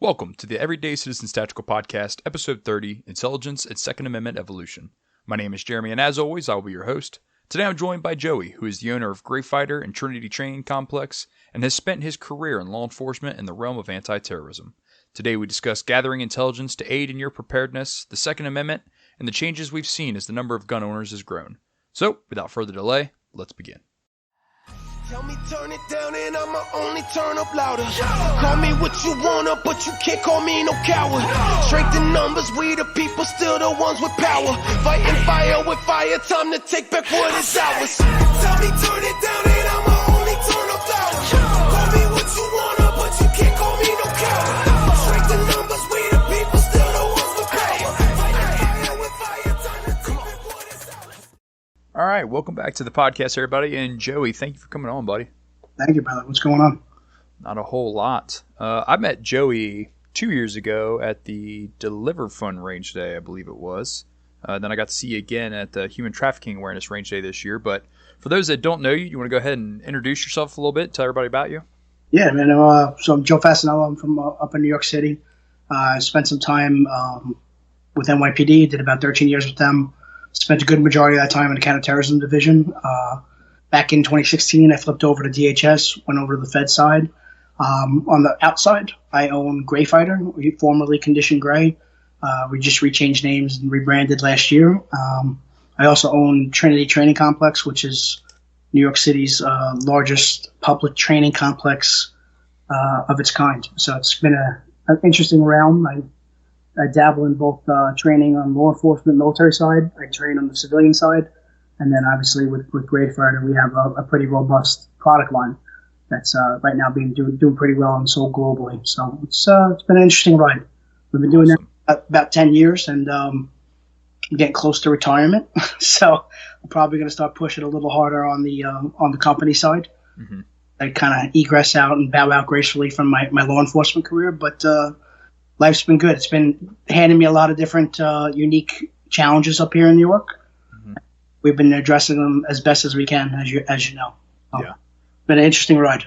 Welcome to the Everyday Citizens Tactical Podcast, Episode 30, Intelligence and Second Amendment Evolution. My name is Jeremy, and as always, I will be your host. Today I'm joined by Joey, who is the owner of GrayFighter Trinity Training Complex, and has spent his career in law enforcement in the realm of anti-terrorism. Today we discuss gathering intelligence to aid in your preparedness, the Second Amendment, and the changes we've seen as the number of gun owners has grown. So, without further delay, let's begin. Tell me turn it down and I'ma only turn up louder. Call me what you wanna, but you can't call me no coward. Strength in numbers, we the people, still the ones with power. Fighting fire with fire, time to take back what is ours. Tell me turn it down and I'ma only turn up louder. Call me what you wanna, but you can't call me no coward. Strength in numbers, we the people, still the ones with power. Fighting fire with fire, time to take back what is ours. All right, welcome back to the podcast, everybody. And Joey, thank you for coming on, buddy. Thank you, brother. What's going on? Not a whole lot. I met Joey 2 years ago at the Deliver Fund Range Day, I believe it was. Then I got to see you again at the Human Trafficking Awareness Range Day this year. But for those that don't know you, you want to go ahead and introduce yourself a little bit, tell everybody about you? Yeah, man. So I'm Joe Fasanella. I'm from up in New York City. I spent some time with NYPD, did about 13 years with them. Spent a good majority of that time in the counterterrorism division. Back in 2016, I flipped over to DHS, went over to the Fed side. On the outside, I own GrayFighter, formerly Condition Gray. We just rechanged names and rebranded last year. I also own Trinity Training Complex, which is New York City's largest public training complex of its kind. So it's been an interesting realm. I dabble in both training on law enforcement, military side. I train on the civilian side. And then obviously with GrayFighter, we have a pretty robust product line that's right now doing pretty well and sold globally. So it's been an interesting ride. We've been doing that about 10 years, and I'm getting close to retirement. So I'm probably going to start pushing a little harder on the company side. Mm-hmm. I kind of egress out and bow out gracefully from my law enforcement career, but life's been good. It's been handing me a lot of different unique challenges up here in New York. Mm-hmm. We've been addressing them as best as we can, as you know. Yeah. It's been an interesting ride.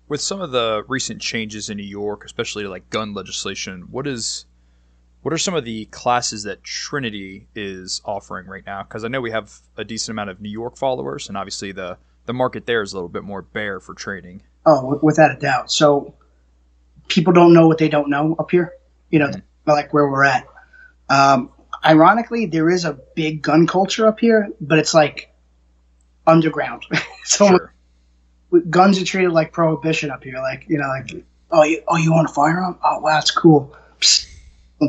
With some of the recent changes in New York, especially like gun legislation, what are some of the classes that Trinity is offering right now? Because I know we have a decent amount of New York followers, and obviously the market there is a little bit more bare for training. Oh, without a doubt. So people don't know what they don't know up here, like where we're at. Ironically, there is a big gun culture up here, but it's like underground. So sure. Guns are treated like prohibition up here. Oh, you want a firearm? Oh, wow, that's cool. Psst,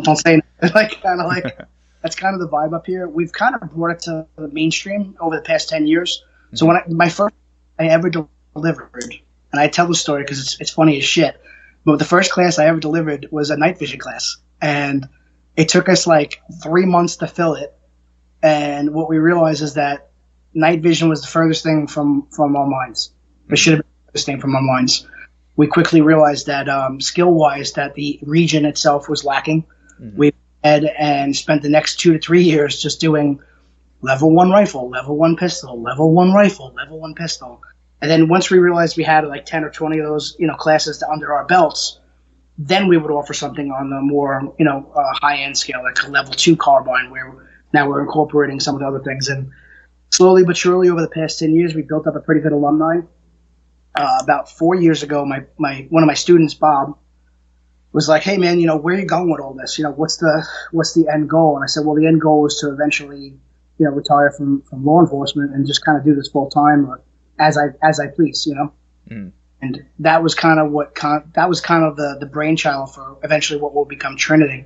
don't say anything. That's kind of the vibe up here. We've kind of brought it to the mainstream over the past 10 years. Mm-hmm. So when my first I ever delivered, and I tell the story because it's funny as shit, but the first class I ever delivered was a night vision class, and it took us like 3 months to fill it. And what we realized is that night vision was the furthest thing from our minds. It should have been the furthest thing from our minds. We quickly realized that skill-wise that the region itself was lacking. Mm-hmm. We had and spent the next 2 to 3 years just doing level 1 rifle, level 1 pistol, level 1 rifle, level 1 pistol. And then once we realized we had like 10 or 20 of those, classes under our belts, then we would offer something on the more, high-end scale, like a level 2 carbine, where now we're incorporating some of the other things. And slowly but surely over the past 10 years, we built up a pretty good alumni. About 4 years ago, one of my students, Bob, was like, "Hey man, where are you going with all this? What's the end goal?" And I said, "Well, the end goal is to eventually, retire from law enforcement and just kind of do this full time, or as I please, Mm. And that was kind of the brainchild for eventually what will become Trinity.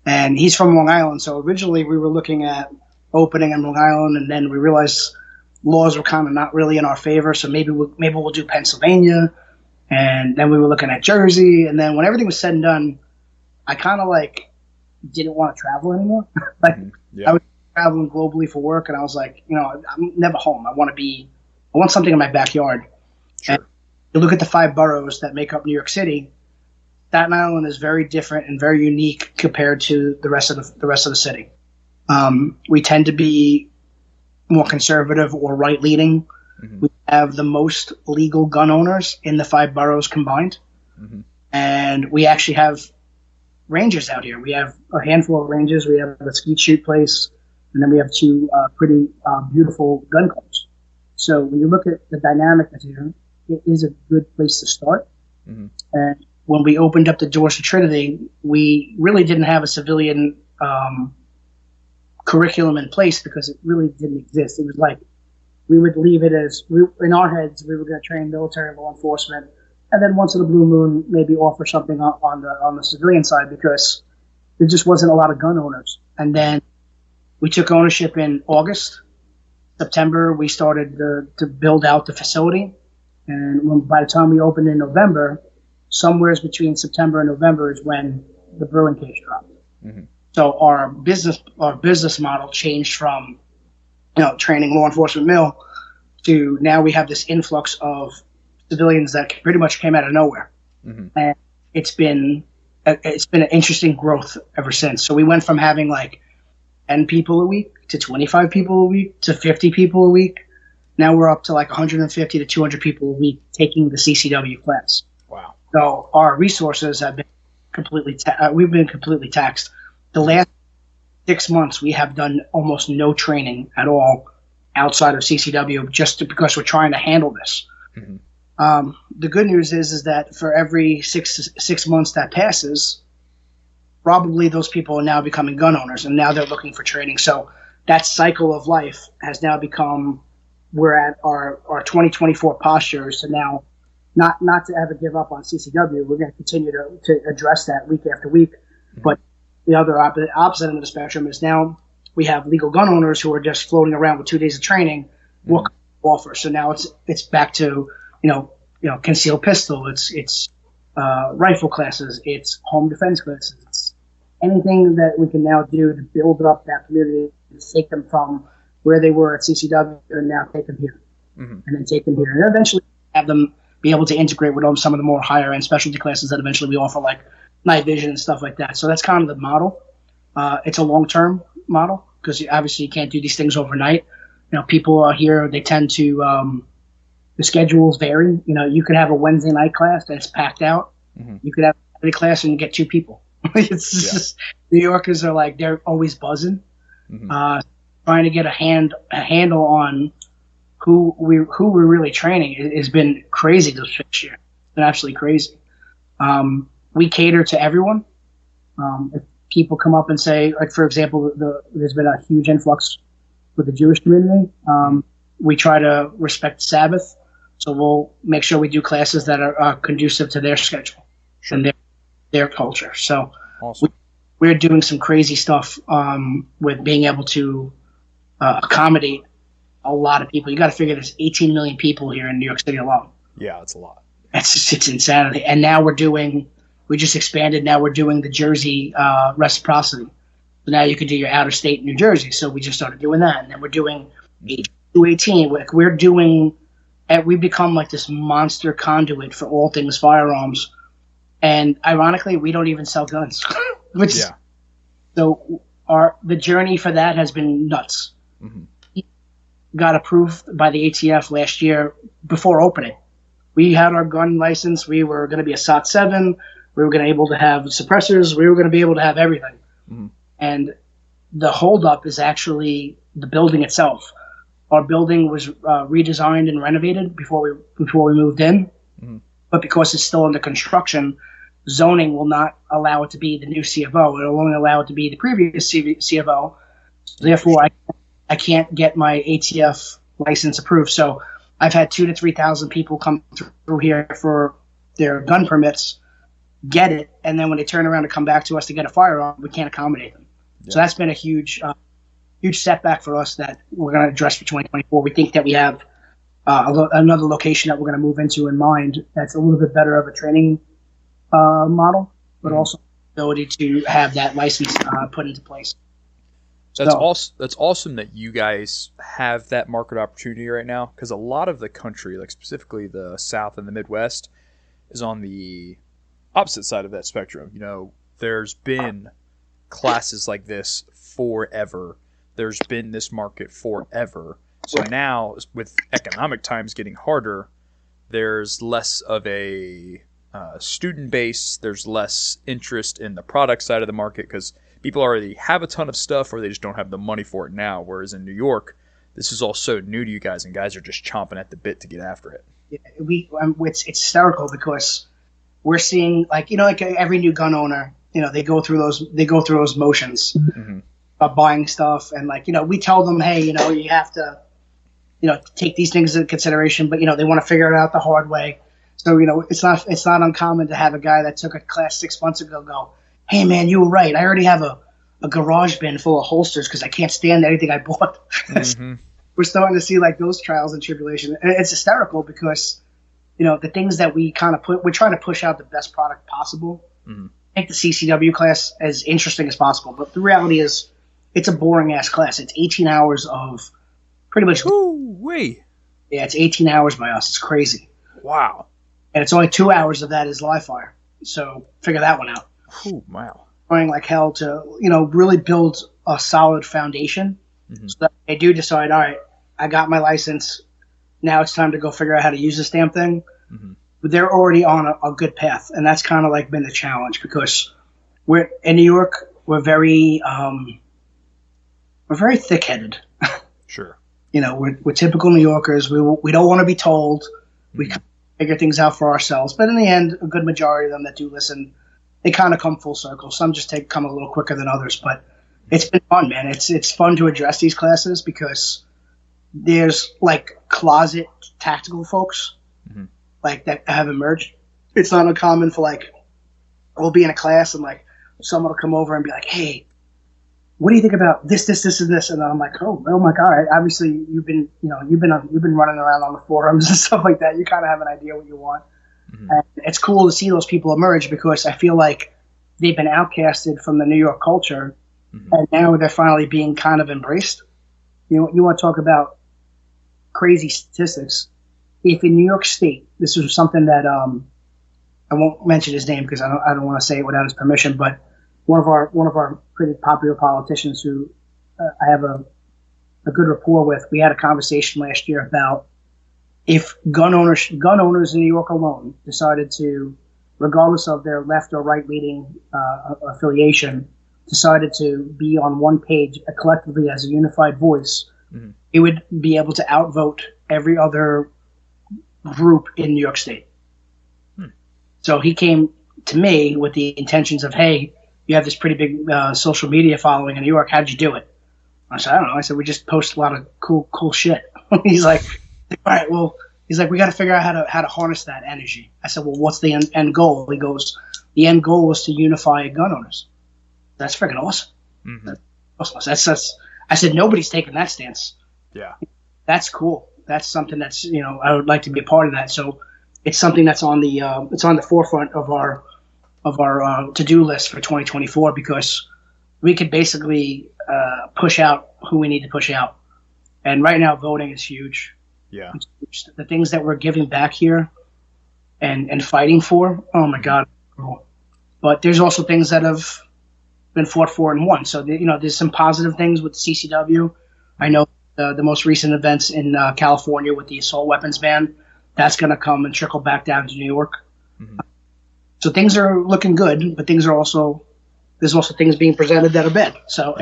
And he's from Long Island, so originally we were looking at opening in Long Island, and then we realized laws were kind of not really in our favor, so maybe we'll do Pennsylvania, and then we were looking at Jersey, and then when everything was said and done, I kind of didn't want to travel anymore. Yeah. I was traveling globally for work, and I was like, I'm never home. I want something in my backyard. Sure. And you look at the 5 boroughs that make up New York City, Staten Island is very different and very unique compared to the rest of the city. We tend to be more conservative or right-leaning. Mm-hmm. We have the most legal gun owners in the 5 boroughs combined. Mm-hmm. And we actually have ranges out here. We have a handful of ranges. We have a skeet shoot place, and then we have two pretty beautiful gun clubs. So when you look at the dynamic that's here, it is a good place to start. Mm-hmm. And when we opened up the doors to Trinity, we really didn't have a civilian curriculum in place because it really didn't exist. It was like we would leave it as in our heads we were going to train military law enforcement, and then once in a blue moon maybe offer something on the civilian side because there just wasn't a lot of gun owners. And then we took ownership in August. September we started to build out the facility, and by the time we opened in November, somewhere between September and November is when the brewing case dropped. Mm-hmm. So our business model changed from training law enforcement mill to now we have this influx of civilians that pretty much came out of nowhere. Mm-hmm. And it's been an interesting growth ever since. So we went from having like 10 people a week to 25 people a week to 50 people a week. Now we're up to like 150 to 200 people a week taking the CCW class. Wow. So our resources have been completely taxed. The last 6 months, we have done almost no training at all outside of CCW just because we're trying to handle this. Mm-hmm. The good news is that for every six months that passes, probably those people are now becoming gun owners, and now they're looking for training. So that cycle of life has now become, we're at our 2024 posture is to now not to ever give up on CCW. We're going to continue to address that week after week. Mm-hmm. But the other opposite end of the spectrum is now we have legal gun owners who are just floating around with 2 days of training. Mm-hmm. What can we offer? So now it's back to concealed pistol. It's rifle classes. It's home defense classes. It's anything that we can now do to build up that community and take them from where they were at CCW and now take them here, mm-hmm. and then take them here, and eventually have them be able to integrate with some of the more higher end specialty classes that eventually we offer, like night vision and stuff like that. So that's kind of the model. It's a long-term model because obviously you can't do these things overnight. People are here, they tend to, the schedules vary. You could have a Wednesday night class that's packed out. Mm-hmm. You could have a class and get 2 people. It's just, New Yorkers are like, they're always buzzing. Mm-hmm. Trying to get a handle on who we're really training has been crazy this year. It's been absolutely crazy. We cater to everyone. If people come up and say, like, for example, there's been a huge influx with the Jewish community. We try to respect Sabbath, so we'll make sure we do classes that are conducive to their schedule and their culture. So awesome. We're doing some crazy stuff with being able to accommodate a lot of people. You got to figure there's 18 million people here in New York City alone. Yeah, that's a lot. It's insanity. And now we just expanded. Now we're doing the Jersey reciprocity. So now you can do your outer state New Jersey. So we just started doing that. And then we're doing 218. We've become like this monster conduit for all things firearms. And ironically, we don't even sell guns. So the journey for that has been nuts. Mm-hmm. Got approved by the ATF last year before opening. We had our gun license. We were going to be a SOT 7. We were going to be able to have suppressors. We were going to be able to have everything. Mm-hmm. And the holdup is actually the building itself. Our building was redesigned and renovated before we moved in. Mm-hmm. But because it's still under construction, zoning will not allow it to be the new C of O. It will only allow it to be the previous C of O. Therefore, I can't get my ATF license approved. So I've had 2,000 to 3,000 people come through here for their gun permits, get it, and then when they turn around to come back to us to get a firearm, we can't accommodate them. Yeah. So that's been a huge setback for us that we're going to address for 2024. We think that we have another location that we're going to move into in mind that's a little bit better of a training model, but also the ability to have that license put into place. That's awesome that you guys have that market opportunity right now, because a lot of the country, like specifically the South and the Midwest, is on the opposite side of that spectrum. There's been classes like this forever. There's been this market forever. So now, with economic times getting harder, there's less of a student base, there's less interest in the product side of the market because people already have a ton of stuff or they just don't have the money for it now. Whereas in New York, this is all so new to you guys, and guys are just chomping at the bit to get after it. Yeah, it's hysterical because we're seeing like every new gun owner, they go through those motions of buying stuff, and we tell them, hey, you have to take these things into consideration, but they want to figure it out the hard way. So it's not uncommon to have a guy that took a class 6 months ago go, hey man, you were right. I already have a garage bin full of holsters because I can't stand anything I bought. We're starting to see those trials and tribulations. And it's hysterical because the things that we're trying to push out the best product possible. Make the CCW class as interesting as possible, but the reality is it's a boring ass class. It's 18 hours of pretty much. Woo-wee. Yeah, it's 18 hours by us. It's crazy. Wow. And it's only 2 hours of that is live fire. So figure that one out. Ooh, wow. Trying like hell to, really build a solid foundation. So that they do decide, all right, I got my license. Now it's time to go figure out how to use this damn thing. But they're already on a good path. And that's kind of been the challenge because we're in New York, we're very thick-headed. Sure. We're typical New Yorkers. We don't want to be told. We figure things out for ourselves. But in the end, a good majority of them that do listen, they kind of come full circle. Some just come a little quicker than others. But it's been fun, man. It's fun to address these classes because there's closet tactical folks that have emerged. It's not uncommon for we'll be in a class and someone will come over and be like, hey, what do you think about this, and this? And I'm like, oh my God! Obviously, you've been running around on the forums and stuff like that. You kind of have an idea what you want, and it's cool to see those people emerge because I feel like they've been outcasted from the New York culture, and now they're finally being kind of embraced. You want to talk about crazy statistics? If in New York State, this was something that I won't mention his name because I don't want to say it without his permission, but one of our pretty popular politicians who I have a good rapport with, we had a conversation last year about if gun owners in New York alone decided to, regardless of their left or right leaning affiliation, decided to be on one page collectively as a unified voice, it would be able to outvote every other group in New York State. So he came to me with the intentions of, hey, you have this pretty big social media following in New York. How'd you do it? I said, I don't know. I said, we just post a lot of cool shit. He's like, all right, well, he's like, we got to figure out how to harness that energy. I said, well, what's the end goal? He goes, the end goal was to unify gun owners. That's freaking awesome. That's awesome. I said, nobody's taking that stance. Yeah. That's cool. That's something that's, I would like to be a part of that. So it's something that's on the forefront of our to-do list for 2024 because we could basically push out who we need to push out. And right now, voting is huge. Yeah. The things that we're giving back here and fighting for, oh my God. But there's also things that have been fought for and won. So, there's some positive things with the CCW. I know the most recent events in California with the assault weapons ban, that's going to come and trickle back down to New York. So things are looking good, but there's also things being presented that are bad. So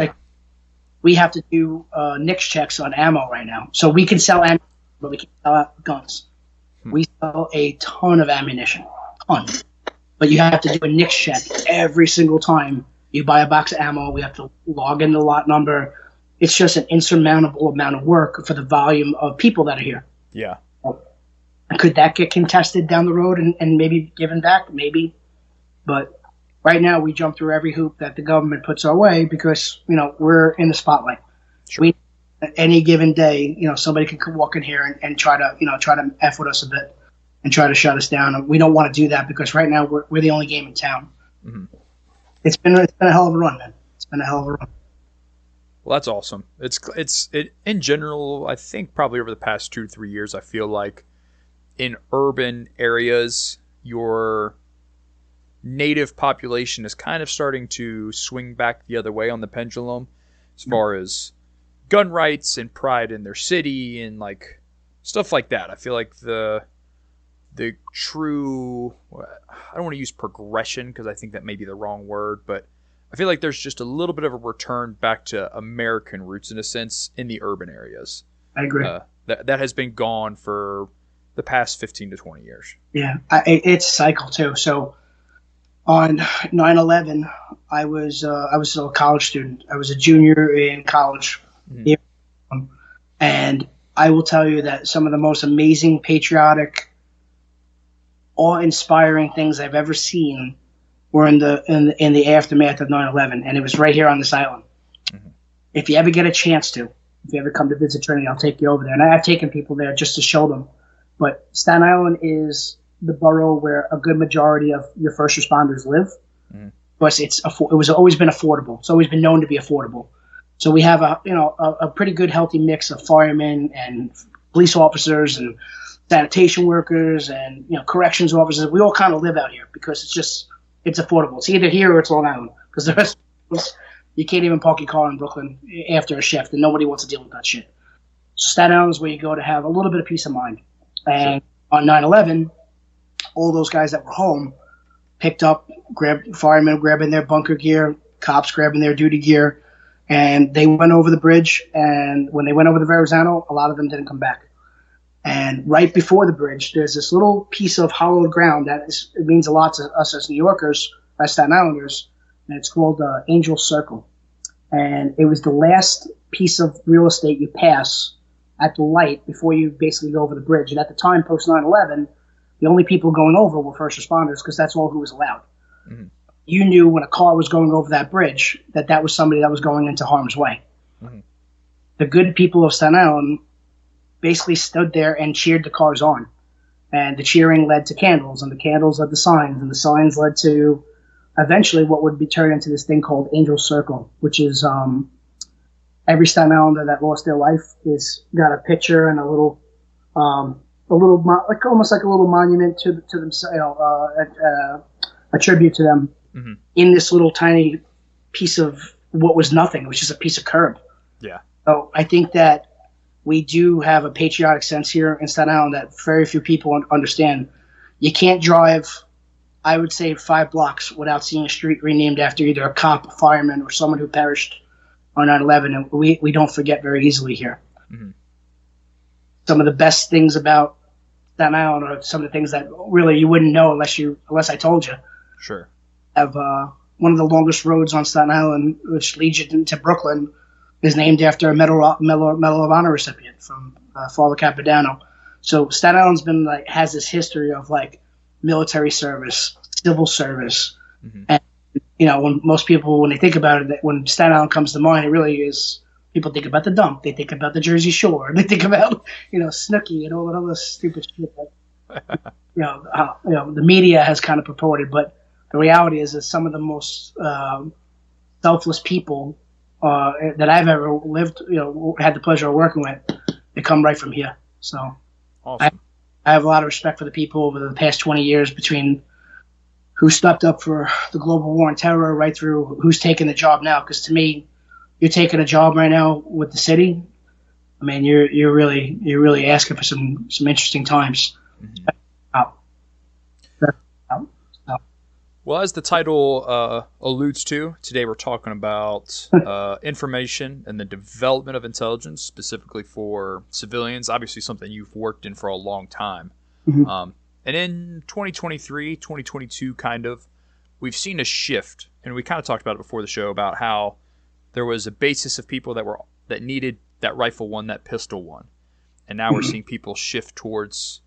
we have to do NICS checks on ammo right now. So we can sell ammo, but we can't sell guns. We sell a ton of ammunition, but you have to do a NICS check every single time you buy a box of ammo. We have to log in the lot number. It's just an insurmountable amount of work for the volume of people that are here. Yeah. Could that get contested down the road and maybe given back? Maybe. But right now we jump through every hoop that the government puts our way because, we're in the spotlight. Sure. Any given day, somebody can walk in here and try to F with us a bit and try to shut us down. And we don't want to do that because right now we're the only game in town. It's been a hell of a run, man. It's been a hell of a run. Well, that's awesome. It's in general, I think probably over the past 2 to 3 years, I feel like in urban areas, your native population is kind of starting to swing back the other way on the pendulum as far as gun rights and pride in their city and stuff like that. I feel like the the true, I don't want to use progression because I think that may be the wrong word, but I feel like there's just a little bit of a return back to American roots in a sense in the urban areas. I agree. That has been gone for the past 15 to 20 years. Yeah, it's a cycle too. So on 9/11, I was still a college student. I was a junior in college, and I will tell you that some of the most amazing, patriotic, awe-inspiring things I've ever seen were in the aftermath of 9/11, and it was right here on this island. Mm-hmm. If you ever get a chance to, if you ever come to visit Trinity, I'll take you over there. And I've taken people there just to show them. But Staten Island is the borough where a good majority of your first responders live. Mm. But it was always been affordable. It's always been known to be affordable. So we have a pretty good, healthy mix of firemen and police officers and sanitation workers and corrections officers. We all kind of live out here because it's affordable. It's either here or it's Long Island, because the rest you can't even park your car in Brooklyn after a shift, and nobody wants to deal with that shit. So Staten Island is where you go to have a little bit of peace of mind. And on 9/11, all those guys that were home picked up, firemen grabbing their bunker gear, cops grabbing their duty gear, and they went over the bridge. And when they went over the Verrazano, a lot of them didn't come back. And right before the bridge, there's this little piece of hollowed ground it means a lot to us as New Yorkers, as Staten Islanders, and it's called Angel Circle. And it was the last piece of real estate you pass at the light before you basically go over the bridge. And at the time, post 9/11, the only people going over were first responders, because that's all who was allowed. Mm-hmm. You knew when a car was going over that bridge that was somebody that was going into harm's way. Mm-hmm. The good people of Staten Island basically stood there and cheered the cars on. And the cheering led to candles, and the candles led to signs, and the signs led to eventually what would be turned into this thing called Angel Circle, which is every Staten Islander that lost their life is got a picture and almost like a little monument to themselves, a tribute to them, mm-hmm. in this little tiny piece of what was nothing, which is a piece of curb. Yeah. So I think that we do have a patriotic sense here in Staten Island that very few people understand. You can't drive, I would say, 5 blocks without seeing a street renamed after either a cop, a fireman, or someone who perished on 9/11, and we don't forget very easily here. Mm-hmm. Some of the best things about Staten Island are some of the things that really you wouldn't know unless I told you. Sure. Have one of the longest roads on Staten Island, which leads you into Brooklyn, is named after a Medal of Honor recipient from Father Capodanno. So Staten Island's has this history of military service, civil service, mm-hmm. and when most people, when they think about it, when Staten Island comes to mind, it really is, people think about the dump, they think about the Jersey Shore, they think about Snooki and all that other stupid shit that the media has kind of purported, but the reality is that some of the most selfless people that I've ever lived, had the pleasure of working with, they come right from here. So awesome. I have a lot of respect for the people over the past 20 years, between who stepped up for the global war on terror right through who's taking the job now. Because to me, you're taking a job right now with the city. I mean, you're really asking for some interesting times. Mm-hmm. Well, as the title alludes to, today we're talking about information and the development of intelligence, specifically for civilians. Obviously something you've worked in for a long time. Mm-hmm. And in 2023, 2022, we've seen a shift. And we kind of talked about it before the show, about how there was a basis of people that needed that rifle one, that pistol one. And now we're seeing people shift towards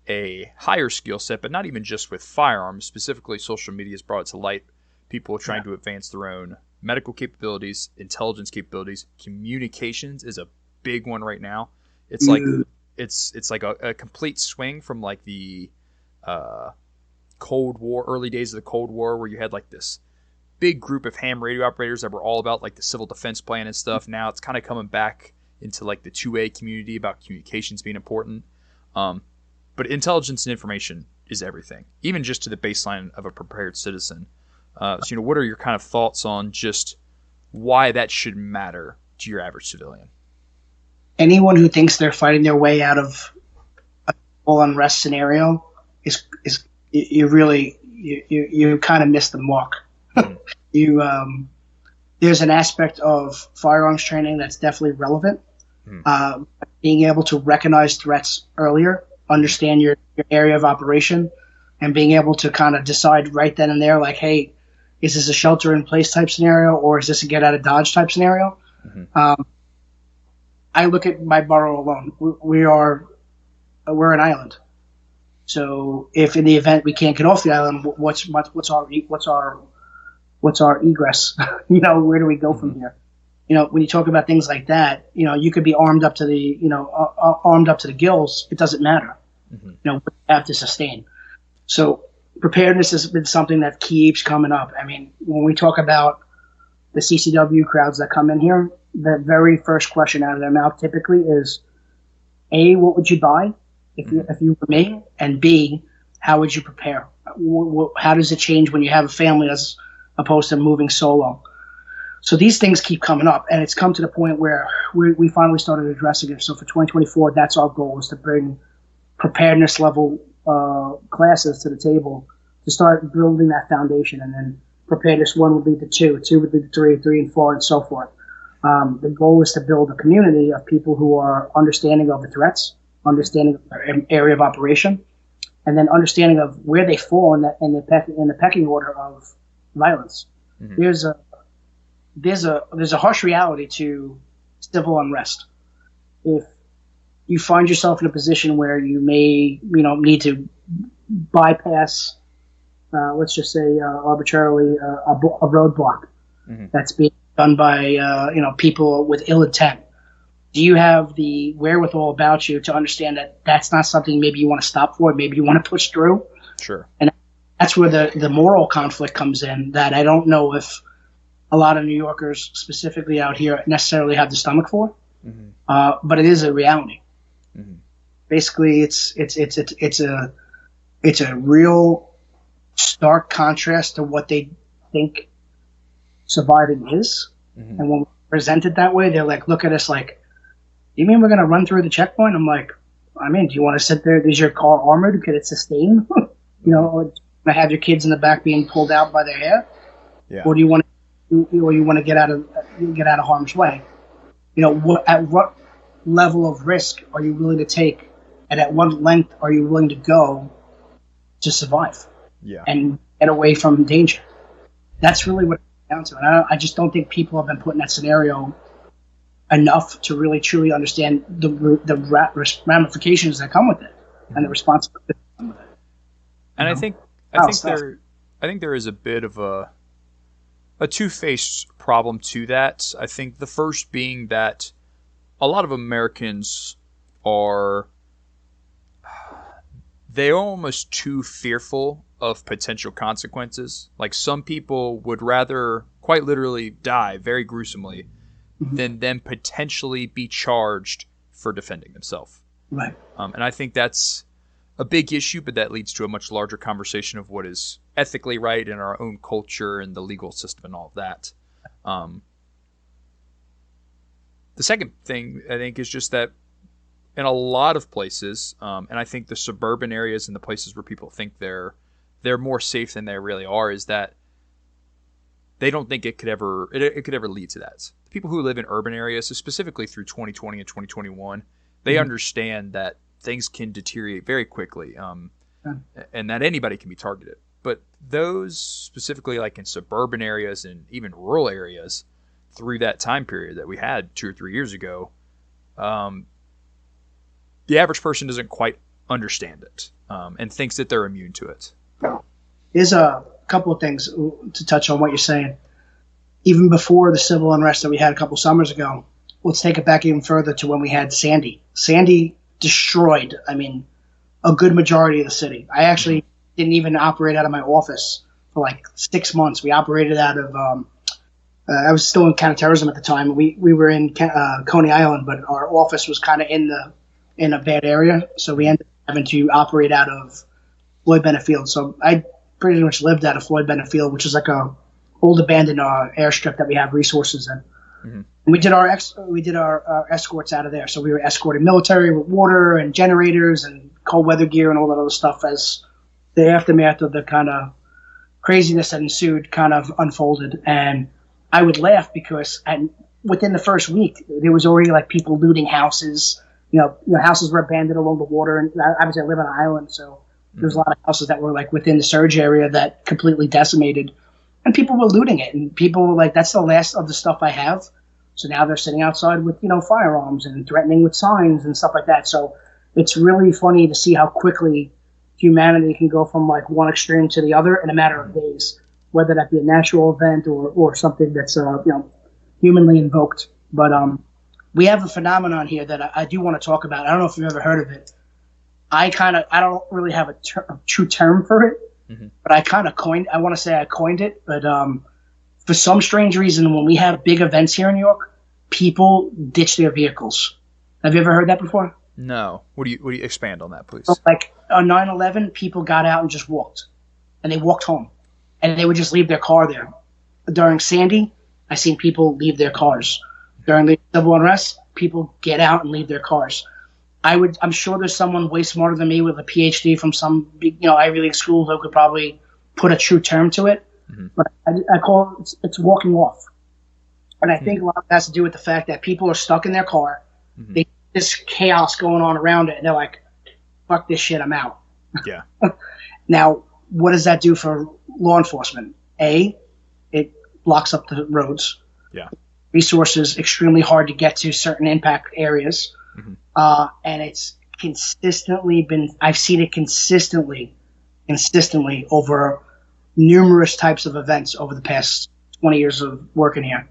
a higher skill set, but not even just with firearms. Specifically, social media has brought it to light. People are trying to advance their own medical capabilities, intelligence capabilities. Communications is a big one right now. It's like it's like a complete swing from the Cold War, early days of the Cold War, where you had this big group of ham radio operators that were all about the civil defense plan and stuff. Now it's kind of coming back into the 2A community about communications being important. But intelligence and information is everything, even just to the baseline of a prepared citizen. So, what are your kind of thoughts on just why that should matter to your average civilian? Anyone who thinks they're fighting their way out of a full unrest scenario is you really you kind of miss the mark. You there's an aspect of firearms training that's definitely relevant. Being able to recognize threats earlier, understand your area of operation, and being able to kind of decide right then and there, like, hey, is this a shelter-in-place type scenario, or is this a get-out-of-dodge type scenario? I look at my borough alone. We're an island. So if in the event we can't get off the island, what's our egress? Where do we go from here? When you talk about things like that, you could be armed up to the gills. It doesn't matter. We have to sustain. So preparedness has been something that keeps coming up. I mean, when we talk about the CCW crowds that come in here, the very first question out of their mouth typically is, A, what would you buy if you were me? And B, how would you prepare? How does it change when you have a family as opposed to moving solo? So these things keep coming up, and it's come to the point where we finally started addressing it. So for 2024, that's our goal, is to bring preparedness level classes to the table to start building that foundation. And then preparedness 1 would lead to 2, 2 would lead to 3, 3 and 4, and so forth. The goal is to build a community of people who are understanding of the threats, understanding of their area of operation, and then understanding of where they fall in the pecking order of violence. There's a harsh reality to civil unrest. If you find yourself in a position where you may need to bypass, let's just say arbitrarily a roadblock that's being done by people with ill intent, do you have the wherewithal about you to understand that that's not something maybe you want to stop for, maybe you want to push through? Sure. And that's where the moral conflict comes in, that I don't know if a lot of New Yorkers specifically out here necessarily have the stomach for, but it is a reality. Basically, it's a real stark contrast to what they think surviving is, and when we present it that way, they're like, look at us like, you mean we're going to run through the checkpoint? I'm like, do you want to sit there? Is your car armored? Could it sustain? Or have your kids in the back being pulled out by their hair? Or do you want to get out of harm's way? At what level of risk are you willing to take, and at what length are you willing to go to survive and get away from danger? That's really what it's down to. And I just don't think people have been put in that scenario enough to really truly understand the ramifications that come with it and the responsibility that come with it. And I think there is a bit of a two-faced problem to that. I think the first being that a lot of Americans are almost too fearful of potential consequences. Like, some people would rather quite literally die very gruesomely than then potentially be charged for defending themselves. Right. And I think that's a big issue, but that leads to a much larger conversation of what is ethically right in our own culture and the legal system and all of that. The second thing, I think, is just that in a lot of places, and I think the suburban areas and the places where people think they're more safe than they really are, is that they don't think it could ever lead to that. The people who live in urban areas, so specifically through 2020 and 2021, they understand that things can deteriorate very quickly, and that anybody can be targeted. But those specifically, like in suburban areas and even rural areas, through that time period that we had 2 or 3 years ago, the average person doesn't quite understand it and thinks that they're immune to it. There's a couple of things to touch on what you're saying. Even before the civil unrest that we had a couple summers ago, let's take it back even further to when we had Sandy. Sandy destroyed, a good majority of the city. I actually didn't even operate out of my office for like 6 months. We operated out of, I was still in counter-terrorism at the time. We were in Coney Island, but our office was kind of in a bad area. So we ended up having to operate out of Floyd Bennett Field. So I pretty much lived out of Floyd Bennett Field, which is like a old abandoned airstrip that we have resources in. And we did our escorts out of there. So we were escorting military with water and generators and cold weather gear and all that other stuff as the aftermath of the kind of craziness that ensued kind of unfolded. And I would laugh because within the first week, there was already like people looting houses. Houses were abandoned along the water. And obviously I live on an island, so there's a lot of houses that were like within the surge area that completely decimated. And people were looting it. And people were like, that's the last of the stuff I have. So now they're sitting outside with, firearms and threatening with signs and stuff like that. So it's really funny to see how quickly humanity can go from like one extreme to the other in a matter of days, whether that be a natural event or something that's, humanly invoked. But we have a phenomenon here that I do want to talk about. I don't know if you've ever heard of it. I don't really have a true term for it, but I want to say I coined it, but for some strange reason, when we have big events here in New York, people ditch their vehicles. Have you ever heard that before? No. What do you expand on that, please? So, like on 9/11, people got out and just walked, and they walked home, and they would just leave their car there. During Sandy, I seen people leave their cars. During the civil unrest, people get out and leave their cars. I'm sure there's someone way smarter than me with a PhD from some big, Ivy League school who could probably put a true term to it. But I call it's walking off. And I think a lot of that has to do with the fact that people are stuck in their car. They this chaos going on around it, and they're like, fuck this shit, I'm out. Yeah. Now, what does that do for law enforcement? A, it blocks up the roads. Yeah. Resources extremely hard to get to certain impact areas. And it's consistently I've seen it consistently over numerous types of events over the past 20 years of working here.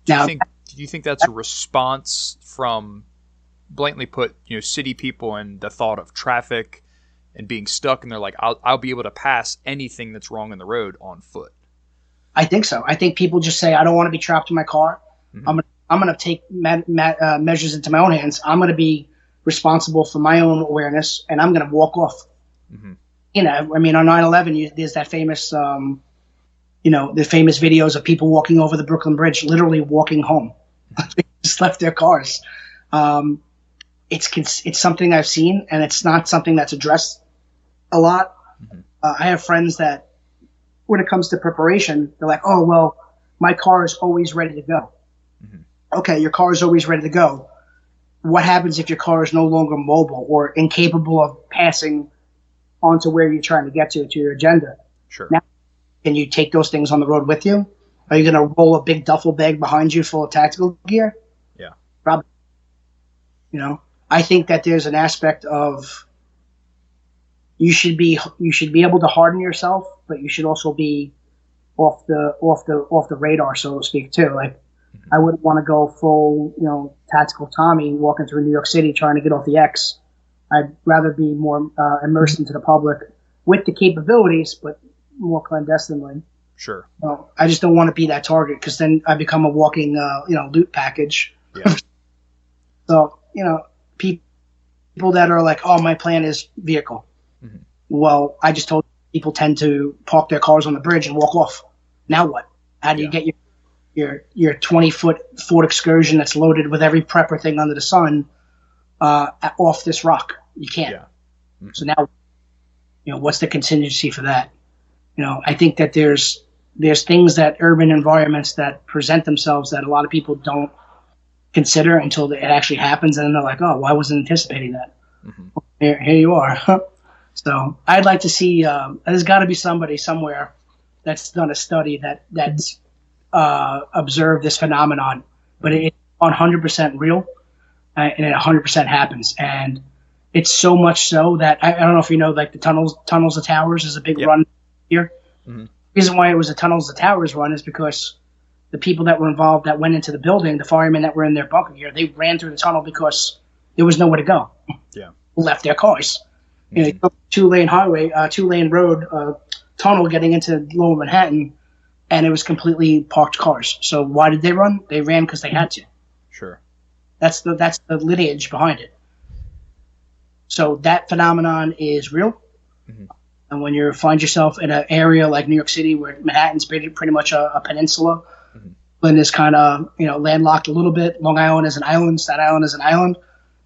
Now, do you think that's a response from, blatantly put, city people and the thought of traffic and being stuck, and they're like, I'll be able to pass anything that's wrong in the road on foot? I think so. I think people just say, I don't want to be trapped in my car. I'm going to take measures into my own hands. I'm going to be responsible for my own awareness, and I'm going to walk off. On 9/11, there's that famous, the famous videos of people walking over the Brooklyn Bridge, literally walking home. They just left their cars. It's something I've seen, and it's not something that's addressed a lot. I have friends that, when it comes to preparation, they're like, oh, well, my car is always ready to go. Okay, your car is always ready to go. What happens if your car is no longer mobile or incapable of passing onto where you're trying to get to your agenda? Sure. Now, can you take those things on the road with you? Are you going to roll a big duffel bag behind you full of tactical gear? Yeah. Probably. I think that there's an aspect of you should be able to harden yourself, but you should also be off the radar, so to speak, too. Like, I wouldn't want to go full, tactical Tommy walking through New York City trying to get off the X. I'd rather be more immersed into the public with the capabilities, but more clandestinely. Sure. I just don't want to be that target, because then I become a walking, loot package. Yeah. So, people that are like, oh, my plan is vehicle. Well, I just told you, people tend to park their cars on the bridge and walk off. Now what? How do you get your 20-foot Ford Excursion that's loaded with every prepper thing under the sun off this rock? You can't. Yeah. So now, what's the contingency for that? I think that there's things that urban environments that present themselves that a lot of people don't consider until it actually happens, and then they're like, oh, well, I wasn't anticipating that. Here you are. So I'd like to see, there's got to be somebody somewhere that's done a study that's observed this phenomenon, but it's 100% real, and it 100% happens. And it's so much so that I don't know if you know, like the tunnels of towers is a big run here. The reason why it was a tunnels of towers run is because the people that were involved that went into the building, the firemen that were in their bunker gear, they ran through the tunnel because there was nowhere to go. Yeah. Left their cars. They took 2-lane road, tunnel getting into Lower Manhattan, and it was completely parked cars. So why did they run? They ran because they had to. Sure. That's the lineage behind it. So that phenomenon is real. And when you find yourself in an area like New York City, where Manhattan's pretty much a peninsula, Brooklyn is kind of landlocked a little bit. Long Island is an island. Staten Island is an island.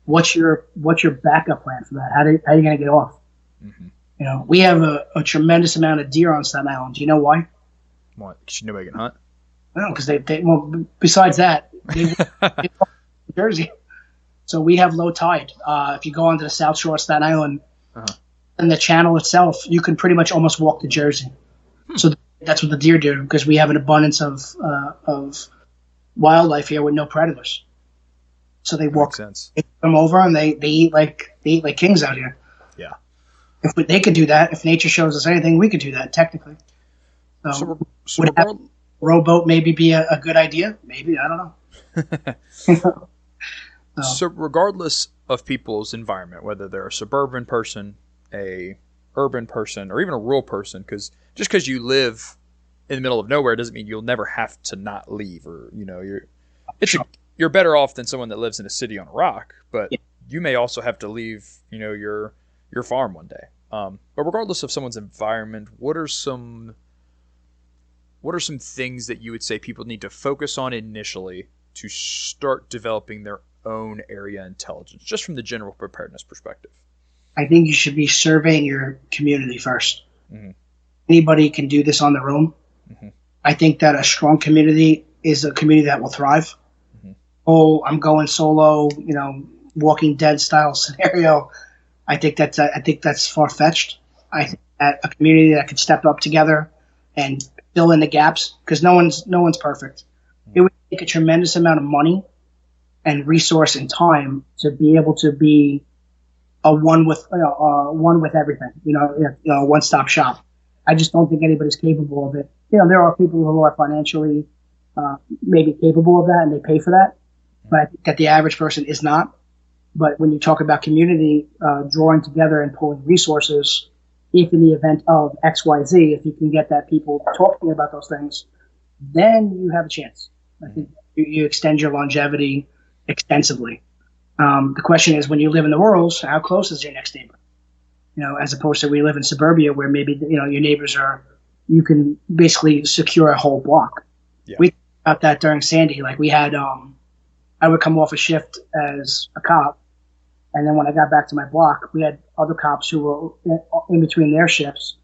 What's your backup plan for that? How are you going to get off? You know, we have a tremendous amount of deer on Staten Island. Do you know why? What? Nobody can hunt? No, because well, besides that, they New Jersey. So we have low tide. If you go onto the South Shore of Staten Island, and the channel itself, you can pretty much almost walk to Jersey. So that's what the deer do, because we have an abundance of wildlife here with no predators. So they walk, they come over, and they eat like kings out here. Yeah. If they could do that, if nature shows us anything, we could do that technically. So would a rowboat maybe be a good idea? Maybe, I don't know. So regardless of people's environment, whether they're a suburban person, a urban person, or even a rural person, because just because you live in the middle of nowhere doesn't mean you'll never have to not leave, or you're better off than someone that lives in a city on a rock, but you may also have to leave, your farm one day. But regardless of someone's environment, what are some things that you would say people need to focus on initially to start developing their own area intelligence, just from the general preparedness perspective? I think you should be surveying your community first. Mm-hmm. Anybody can do this on their own. Mm-hmm. I think that a strong community is a community that will thrive. Mm-hmm. Oh, I'm going solo, Walking Dead style scenario. I think that's far-fetched. I think that a community that could step up together and fill in the gaps, because no one's perfect. Mm-hmm. It would take a tremendous amount of money and resource and time to be able to be a one with everything, one-stop shop. I just don't think anybody's capable of it. There are people who are financially maybe capable of that, and they pay for that, but I think that the average person is not. But when you talk about community drawing together and pulling resources, if in the event of X, Y, Z, if you can get that people talking about those things, then you have a chance. I think you extend your longevity extensively. The question is, when you live in the rurals, how close is your next neighbor? As opposed to we live in suburbia where maybe, your neighbors you can basically secure a whole block. Yeah. We talked about that during Sandy. Like we had, I would come off a shift as a cop, and then when I got back to my block, we had other cops who were in between their shifts,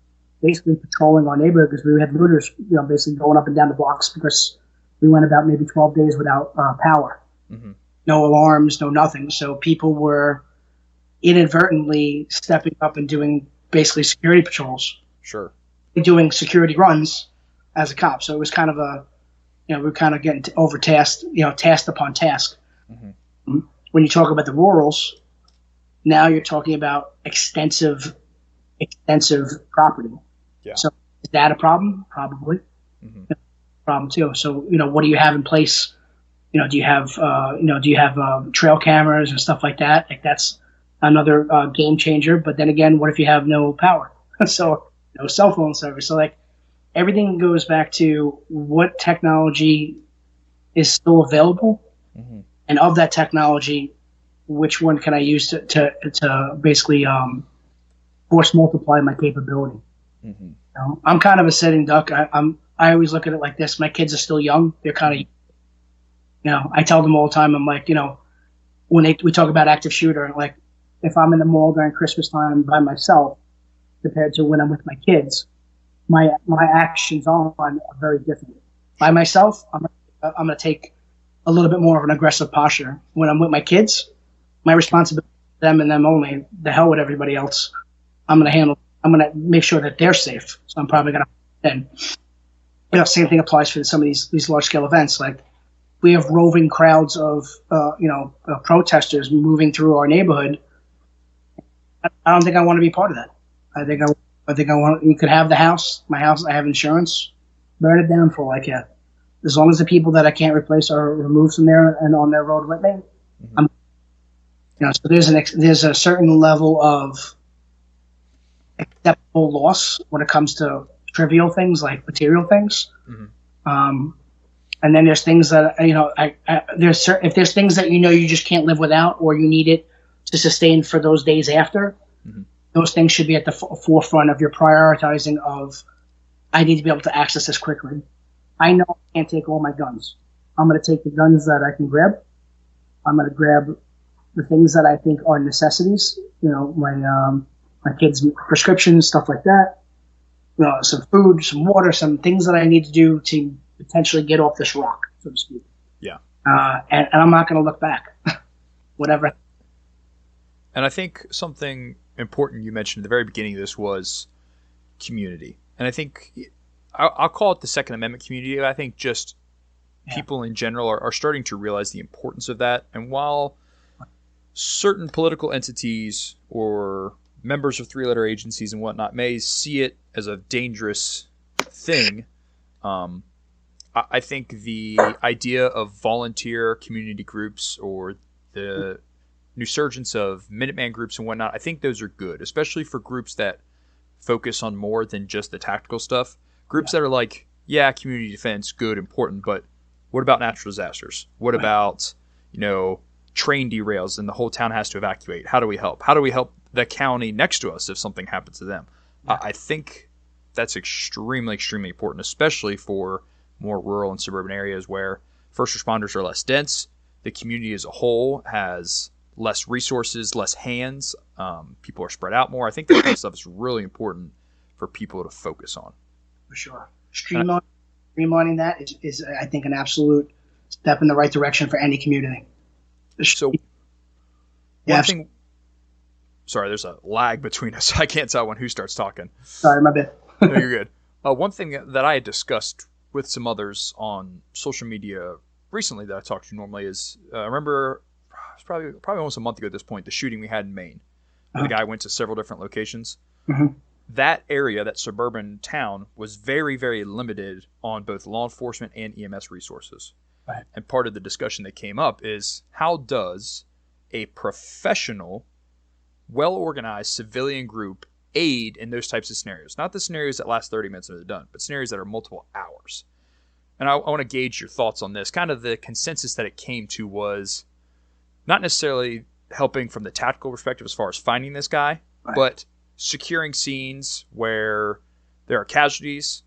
basically patrolling our neighborhood, because we had looters, basically going up and down the blocks, because we went about maybe 12 days without power. Mm-hmm. No alarms, no nothing. So people were inadvertently stepping up and doing basically security patrols. Sure. Doing security runs as a cop. So it was kind of we were kind of getting overtasked, task upon task. Mm-hmm. When you talk about the rurals, now you're talking about extensive property. Yeah. So is that a problem? Probably. Mm-hmm. Problem too. So, what do you have in place? Do you have trail cameras and stuff like that? Like that's another game changer. But then again, what if you have no power? So no cell phone service. So like everything goes back to what technology is still available, mm-hmm. and of that technology, which one can I use to basically force multiply my capability? Mm-hmm. I'm kind of a sitting duck. I always look at it like this. My kids are still young. They're kind of, I tell them all the time, I'm like, when we talk about active shooter, like if I'm in the mall during Christmas time by myself compared to when I'm with my kids, my actions on are very different. By myself, I'm going to take a little bit more of an aggressive posture. When I'm with my kids, my responsibility is them and them only. The hell with everybody else. I'm going to make sure that they're safe. So I'm probably going to, same thing applies for some of these large scale events. Like we have roving crowds of, protesters moving through our neighborhood. I don't think I want to be part of that. I think I want. You could have my house. I have insurance. Burn it down for all I care. As long as the people that I can't replace are removed from there and on their road with me, mm-hmm. So there's a certain level of acceptable loss when it comes to trivial things like material things. Mm-hmm. And then there's things that if there's things that you just can't live without, or you need it to sustain for those days after. Mm-hmm. Those things should be at the forefront of your prioritizing of, I need to be able to access this quickly. I know I can't take all my guns. I'm going to take the guns that I can grab. I'm going to grab the things that I think are necessities. My my kids' prescriptions, stuff like that. Some food, some water, some things that I need to do to potentially get off this rock, so to speak. Yeah. And I'm not going to look back. Whatever. And I think something important you mentioned at the very beginning of this was community. And I think I'll call it the Second Amendment community. I think just people in general are starting to realize the importance of that. And while certain political entities or members of three-letter agencies and whatnot may see it as a dangerous thing, I think the idea of volunteer community groups or the resurgence of Minuteman groups and whatnot, I think those are good, especially for groups that focus on more than just the tactical stuff. Groups that are like, yeah, community defense, good, important, but what about natural disasters? What about, train derails and the whole town has to evacuate? How do we help? How do we help the county next to us if something happens to them? Yeah. I think that's extremely, extremely important, especially for more rural and suburban areas where first responders are less dense. The community as a whole has less resources, less hands. People are spread out more. I think that kind of stuff is really important for people to focus on. For sure. Streamlining that is, I think, an absolute step in the right direction for any community. So, one thing. Sorry, there's a lag between us. I can't tell who starts talking. Sorry, my bad. No, you're good. One thing that I had discussed with some others on social media recently that I talk to normally is, I remember it was probably almost a month ago at this point, the shooting we had in Maine. Where the guy went to several different locations. Mm-hmm. That area, that suburban town, was very, very limited on both law enforcement and EMS resources. Right. And part of the discussion that came up is, how does a professional, well-organized civilian group aid in those types of scenarios? Not the scenarios that last 30 minutes and they're done, but scenarios that are multiple hours. And I want to gauge your thoughts on this. Kind of the consensus that it came to was not necessarily helping from the tactical perspective as far as finding this guy, right, but securing scenes where there are casualties.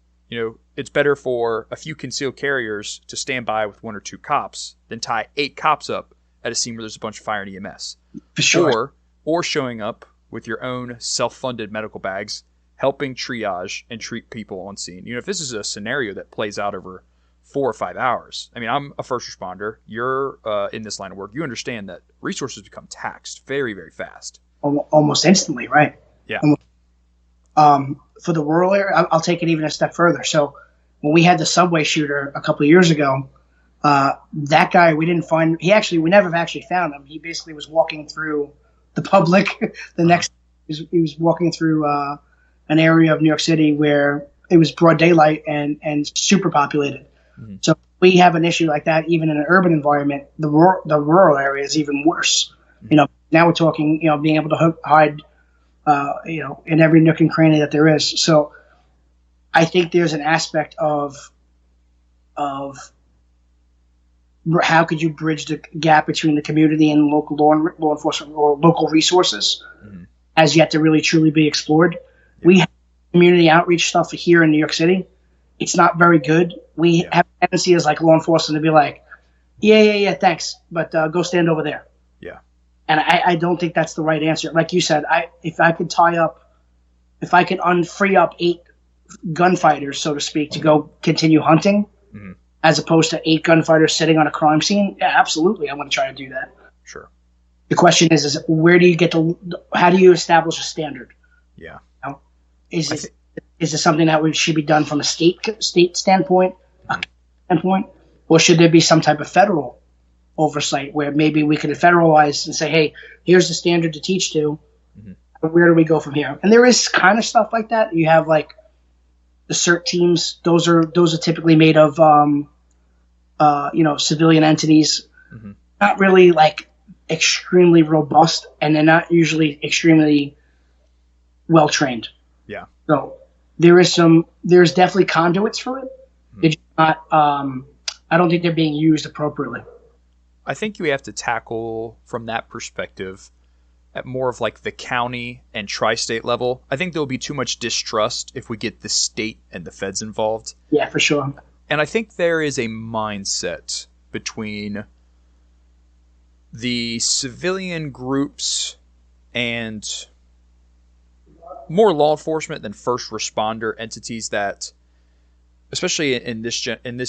It's better for a few concealed carriers to stand by with 1 or 2 cops than tie 8 cops up at a scene where there's a bunch of fire and EMS. For sure. Or showing up with your own self-funded medical bags, helping triage and treat people on scene. If this is a scenario that plays out over 4 or 5 hours. I mean, I'm a first responder. You're in this line of work. You understand that resources become taxed very, very fast. Almost instantly, right? Yeah. For the rural area, I'll take it even a step further. So when we had the subway shooter a couple of years ago, that guy, we didn't find – we never actually found him. He basically was walking through the public. He was walking through an area of New York City where it was broad daylight and super populated. Mm-hmm. So we have an issue like that even in an urban environment. The rural area is even worse. Mm-hmm. Now we're talking, being able to hide – in every nook and cranny that there is. So I think there's an aspect of how could you bridge the gap between the community and local law enforcement or local resources as yet to really truly be explored. Yeah. We have community outreach stuff here in New York City. It's not very good. We have a tendency as like law enforcement to be like, yeah, thanks, but go stand over there. Yeah. And I don't think that's the right answer. Like you said, if I could free up 8 gunfighters, so to speak, to go continue hunting, as opposed to 8 gunfighters sitting on a crime scene, yeah, absolutely, I want to try to do that. Sure. The question is where do you how do you establish a standard? Yeah. Is it something that should be done from a state standpoint, or should there be some type of federal oversight where maybe we could federalize and say, hey, here's the standard to teach to. Mm-hmm. Where do we go from here? And there is kind of stuff like that. You have like the CERT teams. Those are typically made of, civilian entities, not really like extremely robust, and they're not usually extremely well trained. Yeah. So there's definitely conduits for it. They're just not, I don't think they're being used appropriately. I think you have to tackle from that perspective at more of like the county and tri-state level. I think there'll be too much distrust if we get the state and the feds involved. Yeah, for sure. And I think there is a mindset between the civilian groups and more law enforcement than first responder entities that, especially in this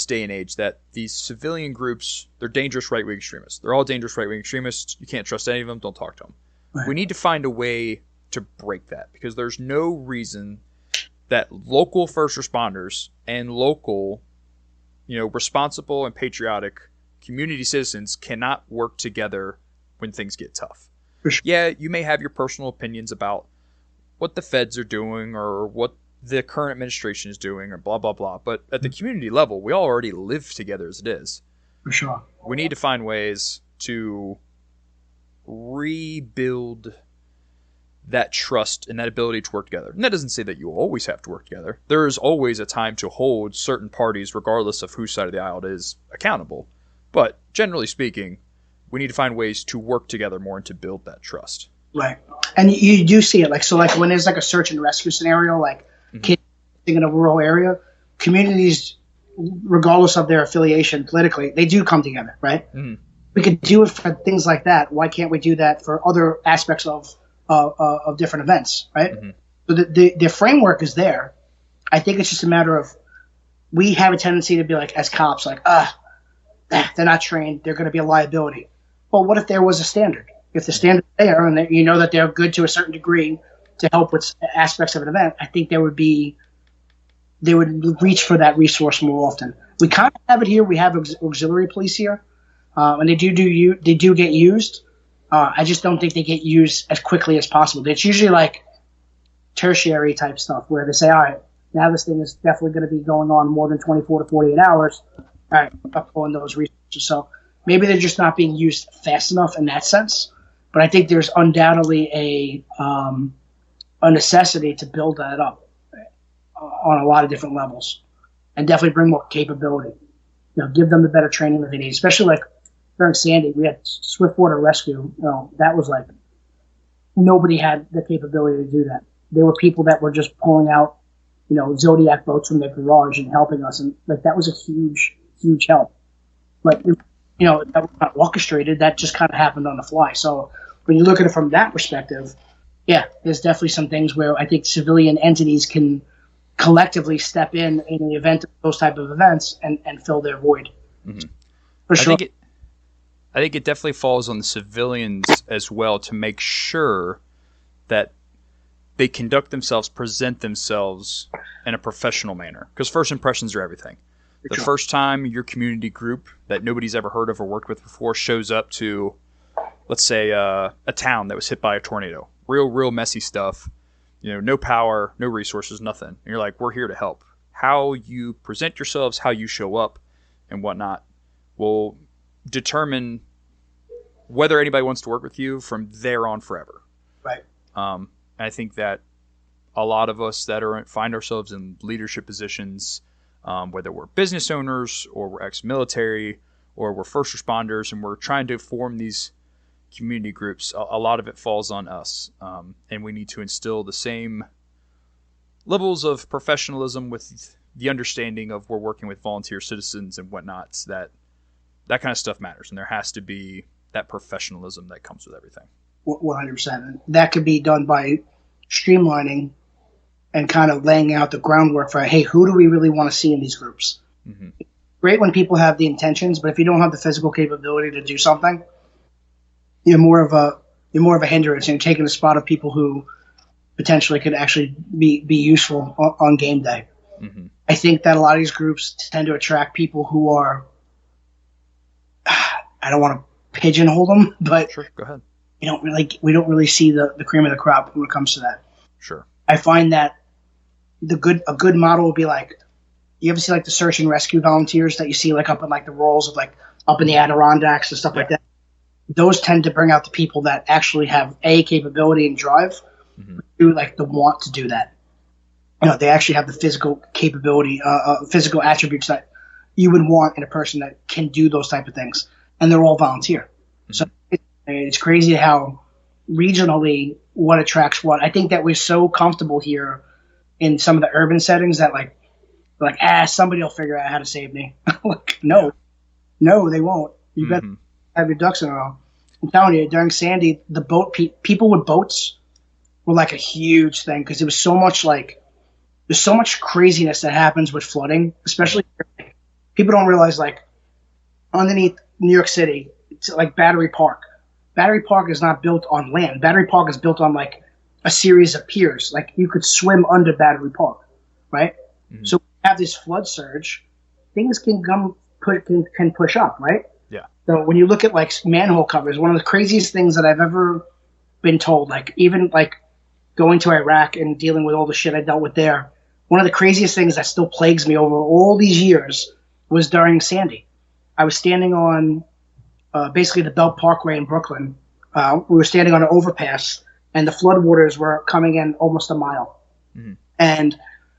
day and age, that these civilian groups, they're dangerous right-wing extremists. They're all dangerous right-wing extremists. You can't trust any of them. Don't talk to them. Right. We need to find a way to break that, because there's no reason that local first responders and local, responsible and patriotic community citizens cannot work together when things get tough. Sure. Yeah, you may have your personal opinions about what the feds are doing or what the current administration is doing or blah, blah, blah. But at the community level, we all already live together as it is. For sure. We need to find ways to rebuild that trust and that ability to work together. And that doesn't say that you always have to work together. There is always a time to hold certain parties, regardless of whose side of the aisle it is, accountable. But generally speaking, we need to find ways to work together more and to build that trust. Right. And you do see it. So when there's a search and rescue scenario, kids in a rural area, communities, regardless of their affiliation politically, they do come together, right? Mm-hmm. We could do it for things like that. Why can't we do that for other aspects of different events, right? Mm-hmm. So the framework is there. I think it's just a matter of, we have a tendency to be as cops, they're not trained, they're going to be a liability. Well, what if there was a standard? If the standard's there and that they're good to a certain degree to help with aspects of an event, I think they would reach for that resource more often. We kind of have it here. We have auxiliary police here, and they do get used. I just don't think they get used as quickly as possible. It's usually tertiary type stuff where they say, all right, now this thing is definitely going to be going on more than 24 to 48 hours. All right, I'm pulling those resources. So maybe they're just not being used fast enough in that sense. But I think there's undoubtedly a necessity to build that up on a lot of different levels, and definitely bring more capability. Give them the better training that they need, especially during Sandy, we had swiftwater rescue. That was nobody had the capability to do that. There were people that were just pulling out, Zodiac boats from their garage and helping us, and that was a huge, huge help. But that was not orchestrated. That just kind of happened on the fly. So when you look at it from that perspective, yeah, there's definitely some things where I think civilian entities can collectively step in the event of those type of events and fill their void. Mm-hmm. For sure. I think it definitely falls on the civilians as well to make sure that they conduct themselves, present themselves in a professional manner. Because first impressions are everything. The first time your community group that nobody's ever heard of or worked with before shows up to, let's say, a town that was hit by a tornado. Real messy stuff. No power, no resources, nothing. And you're like, we're here to help. How you present yourselves, how you show up, and whatnot will determine whether anybody wants to work with you from there on forever. Right. I think that a lot of us that find ourselves in leadership positions, whether we're business owners or we're ex-military or we're first responders, and we're trying to form these community groups, a lot of it falls on us. And we need to instill the same levels of professionalism with the understanding of we're working with volunteer citizens and whatnot, that kind of stuff matters. And there has to be that professionalism that comes with everything. 100%. That could be done by streamlining and kind of laying out the groundwork for, hey, who do we really want to see in these groups? Mm-hmm. Great when people have the intentions, but if you don't have the physical capability to do something, you're more of a hindrance, and you're taking the spot of people who potentially could actually be useful on game day. Mm-hmm. I think that a lot of these groups tend to attract people who are, I don't want to pigeonhole them, but sure, go ahead. We don't really see the cream of the crop when it comes to that. Sure. I find that a good model would be you ever see the search and rescue volunteers that you see up in the rolls of up in the Adirondacks and stuff like that. Those tend to bring out the people that actually have capability and drive, mm-hmm. do the want to do that. They actually have the physical capability, physical attributes that you would want in a person that can do those type of things, and they're all volunteer. Mm-hmm. So it's crazy how regionally what attracts what. I think that we're so comfortable here in some of the urban settings that somebody will figure out how to save me. No, they won't. You better have your ducks in a row. I'm telling you, during Sandy, the people with boats were like a huge thing because it was so much like there's so much craziness that happens with flooding, especially people don't realize like underneath New York City, it's like Battery Park. Battery Park is not built on land. Battery Park is built on like a series of piers. Like you could swim under Battery Park, right? Mm-hmm. So we have this flood surge, things can can push up, right? Yeah. So when you look at like manhole covers, one of the craziest things that I've ever been told, like even like going to Iraq and dealing with all the shit I dealt with there, one of the craziest things that still plagues me over all these years was during Sandy. I was standing on basically the Belt Parkway in Brooklyn. We were standing on an overpass, and the floodwaters were coming in almost a mile. Mm-hmm. And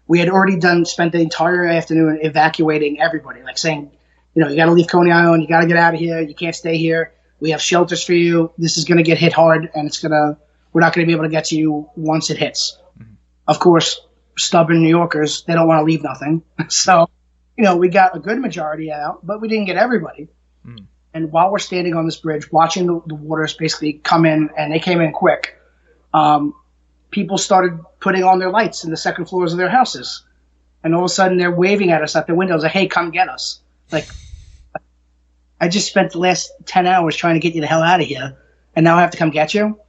we had already spent the entire afternoon evacuating everybody, like saying, you know, you got to leave Coney Island, you got to get out of here, you can't stay here. We have shelters for you. This is going to get hit hard, and we're not going to be able to get to you once it hits. Mm-hmm. Of course, stubborn New Yorkers, they don't want to leave nothing. So, you know, we got a good majority out, but we didn't get everybody. Mm-hmm. And while we're standing on this bridge, watching the waters basically come in, and they came in quick, people started putting on their lights in the second floors of their houses. And all of a sudden, they're waving at us at the windows like, hey, come get us. Like, I just spent the last 10 hours trying to get you the hell out of here, and now I have to come get you?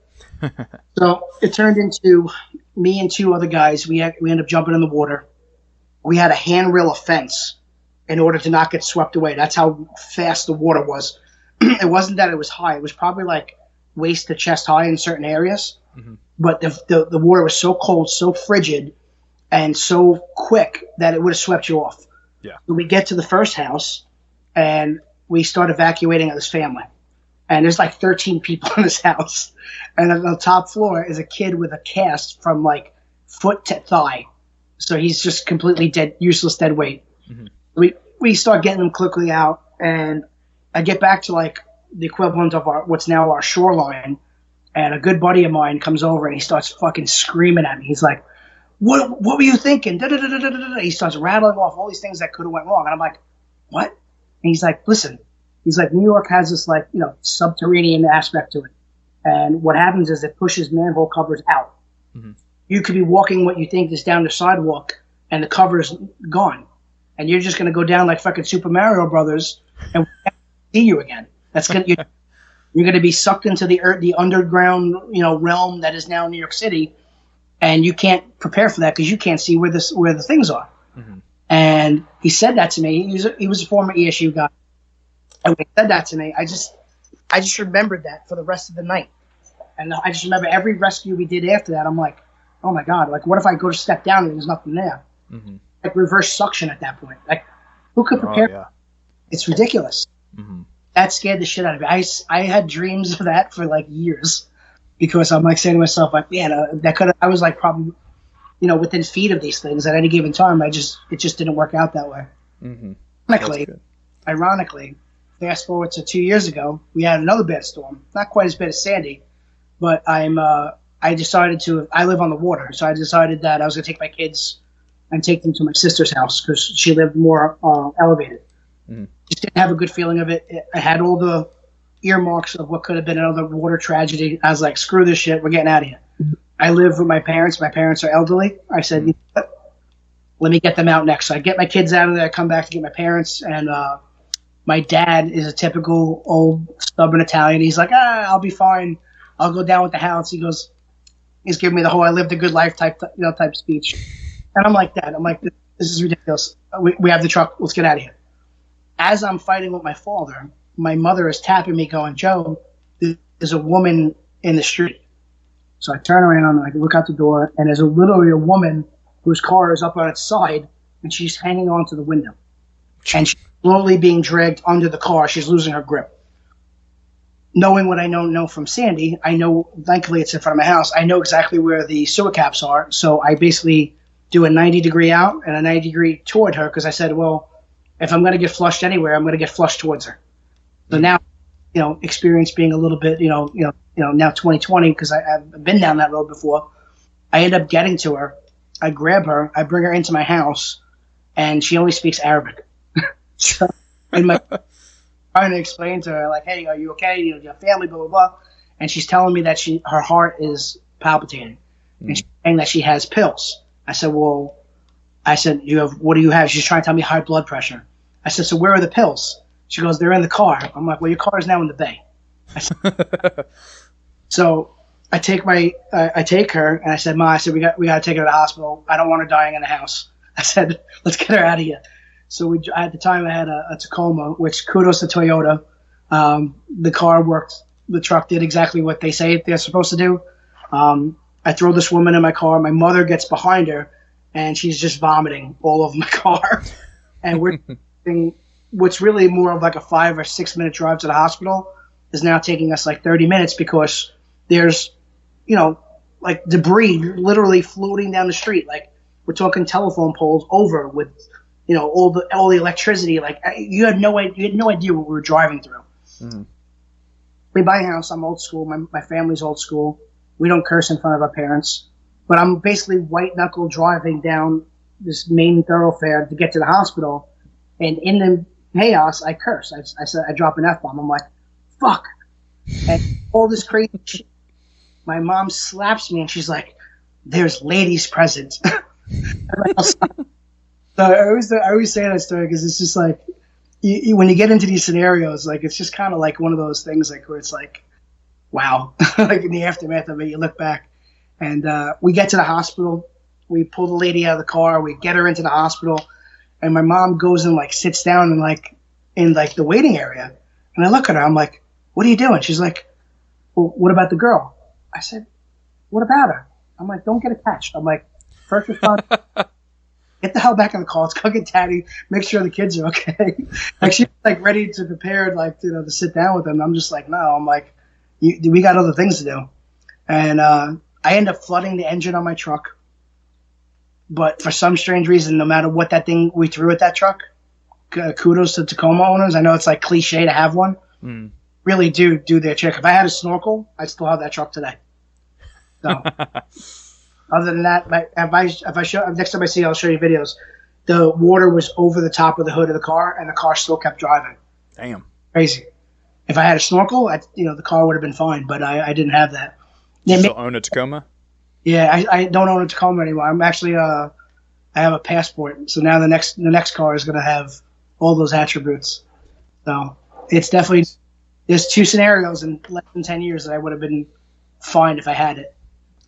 So it turned into me and two other guys. We ended up jumping in the water. We had a handrail of fence in order to not get swept away. That's how fast the water was. It wasn't that it was high. It was probably like waist to chest high in certain areas. Mm-hmm. But the water was so cold, so frigid, and so quick that it would have swept you off. Yeah. So we get to the first house, and we start evacuating this family. And there's like 13 people in this house. And on the top floor is a kid with a cast from like foot to thigh. So he's just completely dead, useless dead weight. Mm-hmm. We start getting them quickly out. And I get back to like the equivalent of what's now our shoreline. And a good buddy of mine comes over and he starts fucking screaming at me. He's like, what were you thinking? He starts rattling off all these things that could have went wrong. And I'm like, what? And he's like, listen. He's like, New York has this like, you know, subterranean aspect to it. And what happens is it pushes manhole covers out. Mm-hmm. You could be walking what you think is down the sidewalk and the cover's gone. And you're just going to go down like fucking Super Mario Brothers and we can't see you again. That's going to, you're going to be sucked into the earth, the underground, you know, realm that is now New York City. And you can't prepare for that because you can't see where the things are. Mm-hmm. And he said that to me. He was a former ESU guy. And when he said that to me, I just remembered that for the rest of the night. And I just remember every rescue we did after that. I'm like, oh my God, like what if I go to step down and there's nothing there? Mm-hmm. Like reverse suction at that point. Like who could prepare? Yeah. It's ridiculous. Mm-hmm. That scared the shit out of me. I had dreams of that for like years because I'm like saying to myself, like, man, I was like probably, you know, within feet of these things at any given time. It just didn't work out that way. Mm-hmm. Ironically, fast forward to 2 years ago, we had another bad storm. Not quite as bad as Sandy, but I live on the water, so I decided that I was going to take my kids and take them to my sister's house because she lived more elevated. Mm-hmm. Just didn't have a good feeling of it. I had all the earmarks of what could have been another water tragedy. I was like, screw this shit, we're getting out of here. Mm-hmm. I live with my parents. My parents are elderly. I said, you know what? Let me get them out next. So I get my kids out of there, I come back to get my parents, and my dad is a typical old stubborn Italian. He's like, I'll be fine. I'll go down with the house. He's giving me the whole I lived a good life type speech. And I'm like that. I'm like, this is ridiculous. We have the truck. Let's get out of here. As I'm fighting with my father, my mother is tapping me going, Joe, there's a woman in the street. So I turn around and I look out the door, and there's literally a woman whose car is up on its side, and she's hanging onto the window. And she's slowly being dragged under the car. She's losing her grip. Knowing what I know from Sandy, I know, thankfully it's in front of my house, I know exactly where the sewer caps are. So I basically do a 90-degree out and a 90-degree toward her because I said, well, if I'm going to get flushed anywhere, I'm going to get flushed towards her. So now, you know, experience being a little bit, now 2020 because I've been down that road before. I end up getting to her. I grab her. I bring her into my house, and she only speaks Arabic. So, trying to explain to her, like, hey, are you okay? You know, do you have family, blah, blah, blah. And she's telling me that her heart is palpitating. and she's saying that she has pills. I said, well, what do you have? She's trying to tell me high blood pressure. I said, so where are the pills? She goes, they're in the car. I'm like, well, your car is now in the bay. So I take her, and I said, Ma, we got to take her to the hospital. I don't want her dying in the house. I said, let's get her out of here. So at the time I had a Tacoma, which kudos to Toyota. The car worked. The truck did exactly what they say they're supposed to do. I throw this woman in my car. My mother gets behind her, and she's just vomiting all over my car. And we're what's really more of like a 5 or 6 minute drive to the hospital is now taking us like 30 minutes because there's, like debris literally floating down the street. Like we're talking telephone poles over with, all the electricity. Like you had no idea what we were driving through. Mm-hmm. We buy a house. I'm old school. My family's old school. We don't curse in front of our parents. But I'm basically white knuckle driving down this main thoroughfare to get to the hospital. And in the chaos, I curse. I said, I drop an F-bomb. I'm like, fuck. And all this crazy shit. My mom slaps me and she's like, there's ladies present. So I always say that story because it's just like, when you get into these scenarios, like it's just kind of like one of those things like where it's like, wow. Like in the aftermath of it, you look back and we get to the hospital. We pull the lady out of the car. We get her into the hospital. And my mom goes and like sits down in the waiting area. And I look at her. I'm like, what are you doing? She's like, well, what about the girl? I said, what about her? I'm like, don't get attached. I'm like, first responder, get the hell back in the car. Let's go get daddy. Make sure the kids are okay. Like she's like ready to prepare, like, to sit down with them. And I'm just like, no. I'm like, we got other things to do. And I end up flooding the engine on my truck. But for some strange reason, no matter what that thing we threw at that truck, kudos to Tacoma owners. I know it's like cliche to have one. Mm. Really do their trick. If I had a snorkel, I'd still have that truck today. So, other than that, if I show next time I see you, I'll show you videos. The water was over the top of the hood of the car, and the car still kept driving. Damn, crazy. If I had a snorkel, the car would have been fine, but I didn't have that. You still own a Tacoma? Yeah, I don't own a Tacoma anymore. I'm actually I have a passport, so now the next car is going to have all those attributes. So it's definitely there's two scenarios in less than 10 years that I would have been fine if I had it.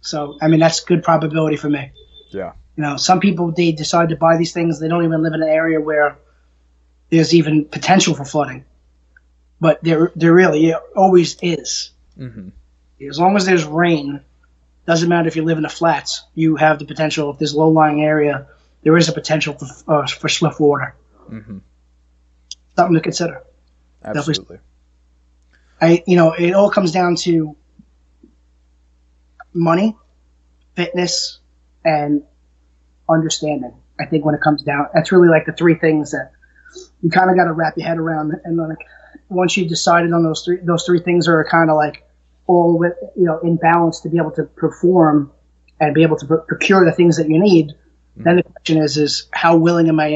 So I mean that's good probability for me. Yeah. Some people they decide to buy these things. They don't even live in an area where there's even potential for flooding, but there really always is. Mm-hmm. As long as there's rain. Doesn't matter if you live in the flats. You have the potential. If there's low-lying area, there is a potential for swift water. Mm-hmm. Something to consider. Absolutely. It all comes down to money, fitness, and understanding. I think when it comes down, that's really like the three things that you kind of got to wrap your head around. And like once you've decided on those three things are kind of like all with in balance to be able to perform and be able to procure the things that you need. Mm-hmm. Then the question is how willing am I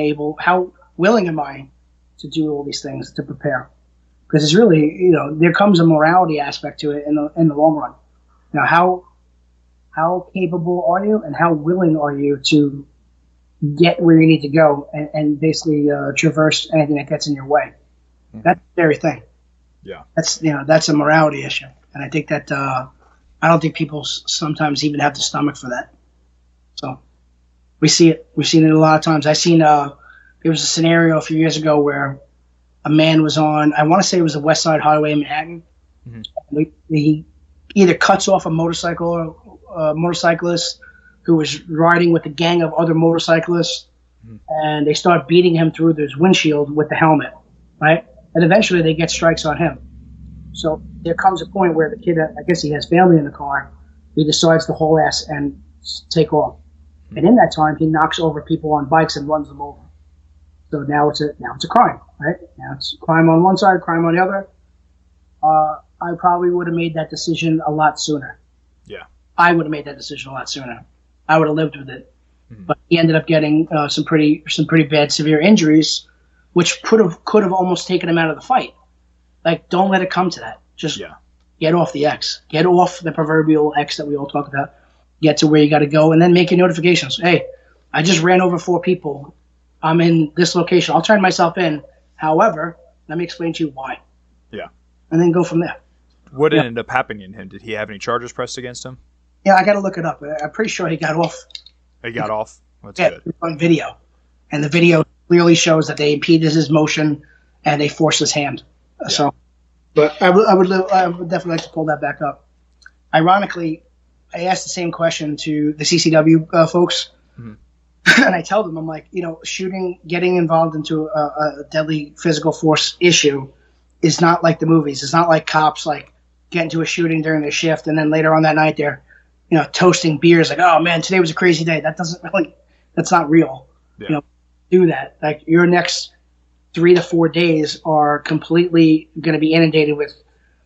to do all these things to prepare? Because it's really there comes a morality aspect to it in the long run. How capable are you and how willing are you to get where you need to go and basically traverse anything that gets in your way? Mm-hmm. That's the very thing. Yeah, that's a morality issue. And I think that I don't think people sometimes even have the stomach for that. So we see it. We've seen it a lot of times. I seen there was a scenario a few years ago where a man was on, I want to say it was the West Side Highway in Manhattan. Mm-hmm. He either cuts off a motorcyclist who was riding with a gang of other motorcyclists, mm-hmm. and they start beating him through his windshield with the helmet, right? And eventually they get strikes on him. So there comes a point where the kid, I guess he has family in the car, he decides to haul ass and take off. And in that time, he knocks over people on bikes and runs them over. So now it's a crime, right? Now it's crime on one side, crime on the other. I probably would have made that decision a lot sooner. Yeah. I would have made that decision a lot sooner. I would have lived with it. Mm-hmm. But he ended up getting some pretty bad, severe injuries, which could have almost taken him out of the fight. Like, don't let it come to that. Just get off the X. Get off the proverbial X that we all talk about. get to where you got to go, and then make your notifications. Hey, I just ran over 4 people. I'm in this location. I'll turn myself in. However, let me explain to you why. Yeah. And then go from there. What ended up happening to him? Did he have any charges pressed against him? Yeah, I got to look it up. I'm pretty sure he got off. He got off? That's Yeah, good. on video. And the video clearly shows that they impeded his motion and they forced his hand. Yeah. So, but I would definitely like to pull that back up. Ironically, I asked the same question to the CCW folks. Mm-hmm. And I tell them, I'm like, getting involved into a deadly physical force issue is not like the movies. It's not like cops get into a shooting during their shift and then later on that night they're, toasting beers like, oh man, today was a crazy day. That's not real. Yeah. Do that. Like your next 3 to 4 days are completely going to be inundated with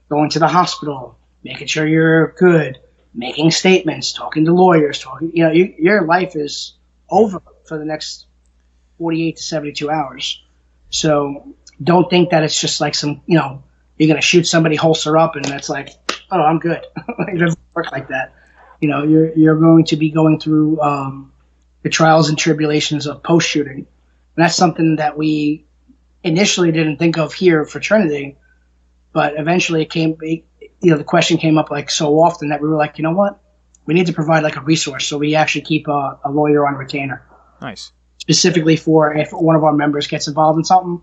going to the hospital, making sure you're good, making statements, talking to lawyers, your life is over for the next 48 to 72 hours. So don't think that it's just like some, you're going to shoot somebody, holster up, and that's like, oh, I'm good. It doesn't work like that. You're going to be going through the trials and tribulations of post-shooting. And that's something that we initially didn't think of here for Trinity, but eventually the question came up so often that we were like, you know what? We need to provide a resource. So we actually keep a lawyer on retainer. Nice. Specifically for if one of our members gets involved in something,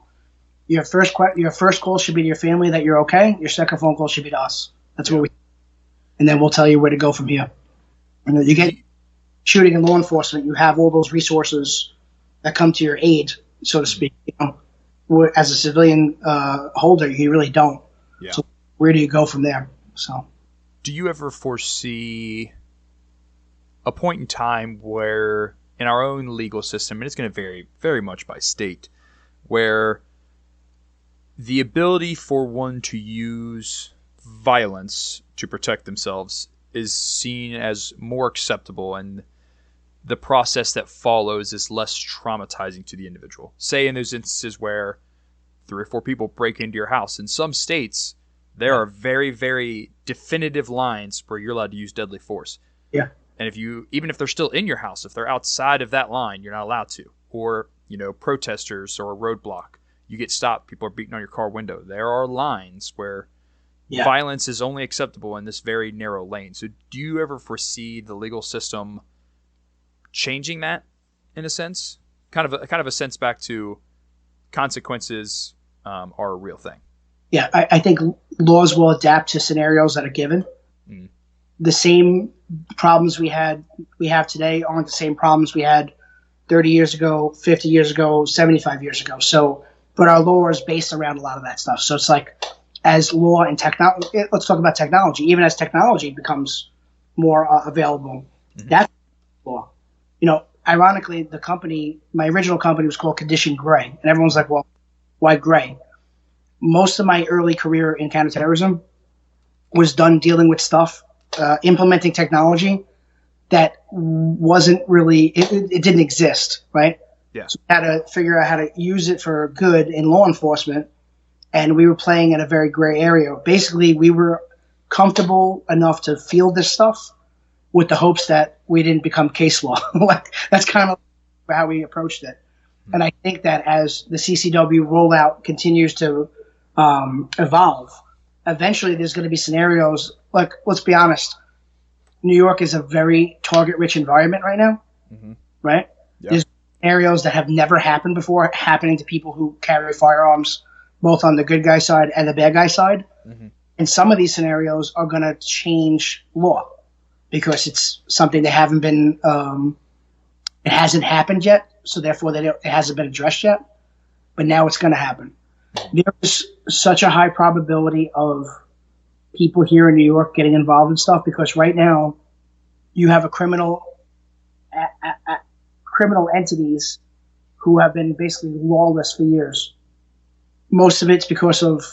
your first call should be to your family that you're okay. Your second phone call should be to us. That's what and then we'll tell you where to go from here. You get shooting in law enforcement, you have all those resources that come to your aid, so to speak. As a civilian holder, you really don't. Yeah. So where do you go from there? So, do you ever foresee a point in time where, in our own legal system, and it's going to vary very much by state, where the ability for one to use violence to protect themselves is seen as more acceptable, and the process that follows is less traumatizing to the individual? Say in those instances where 3 or 4 people break into your house. In some states, there are very, very definitive lines where you're allowed to use deadly force. Yeah. And even if they're still in your house, if they're outside of that line, you're not allowed to. Or, protesters or a roadblock, you get stopped, people are beating on your car window. There are lines where violence is only acceptable in this very narrow lane. So do you ever foresee the legal system changing that in a sense? Kind of a sense back to consequences are a real thing. Yeah, I think laws will adapt to scenarios that are given. Mm. The same problems we have today aren't the same problems we had 30 years ago, 50 years ago, 75 years ago. So, but our law is based around a lot of that stuff. So it's like, as law and technology, let's talk about technology. Even as technology becomes more available, that's law. Ironically, my original company was called Condition Gray, and everyone's like, well, why gray? Most of my early career in counterterrorism was done dealing with stuff, implementing technology that wasn't really, it didn't exist, right? Yeah. So we had to figure out how to use it for good in law enforcement, and we were playing in a very gray area. Basically, we were comfortable enough to field this stuff with the hopes that we didn't become case law. That's kind of how we approached it. And I think that as the CCW rollout continues to evolve, eventually there's going to be scenarios let's be honest, New York is a very target-rich environment right now, right? Yep. There's scenarios that have never happened before happening to people who carry firearms, both on the good guy side and the bad guy side. Mm-hmm. And some of these scenarios are going to change law because it's something that haven't been it hasn't happened yet, so therefore it hasn't been addressed yet. But now it's going to happen. There's such a high probability of people here in New York getting involved in stuff because right now you have a criminal entities who have been basically lawless for years. Most of it's because of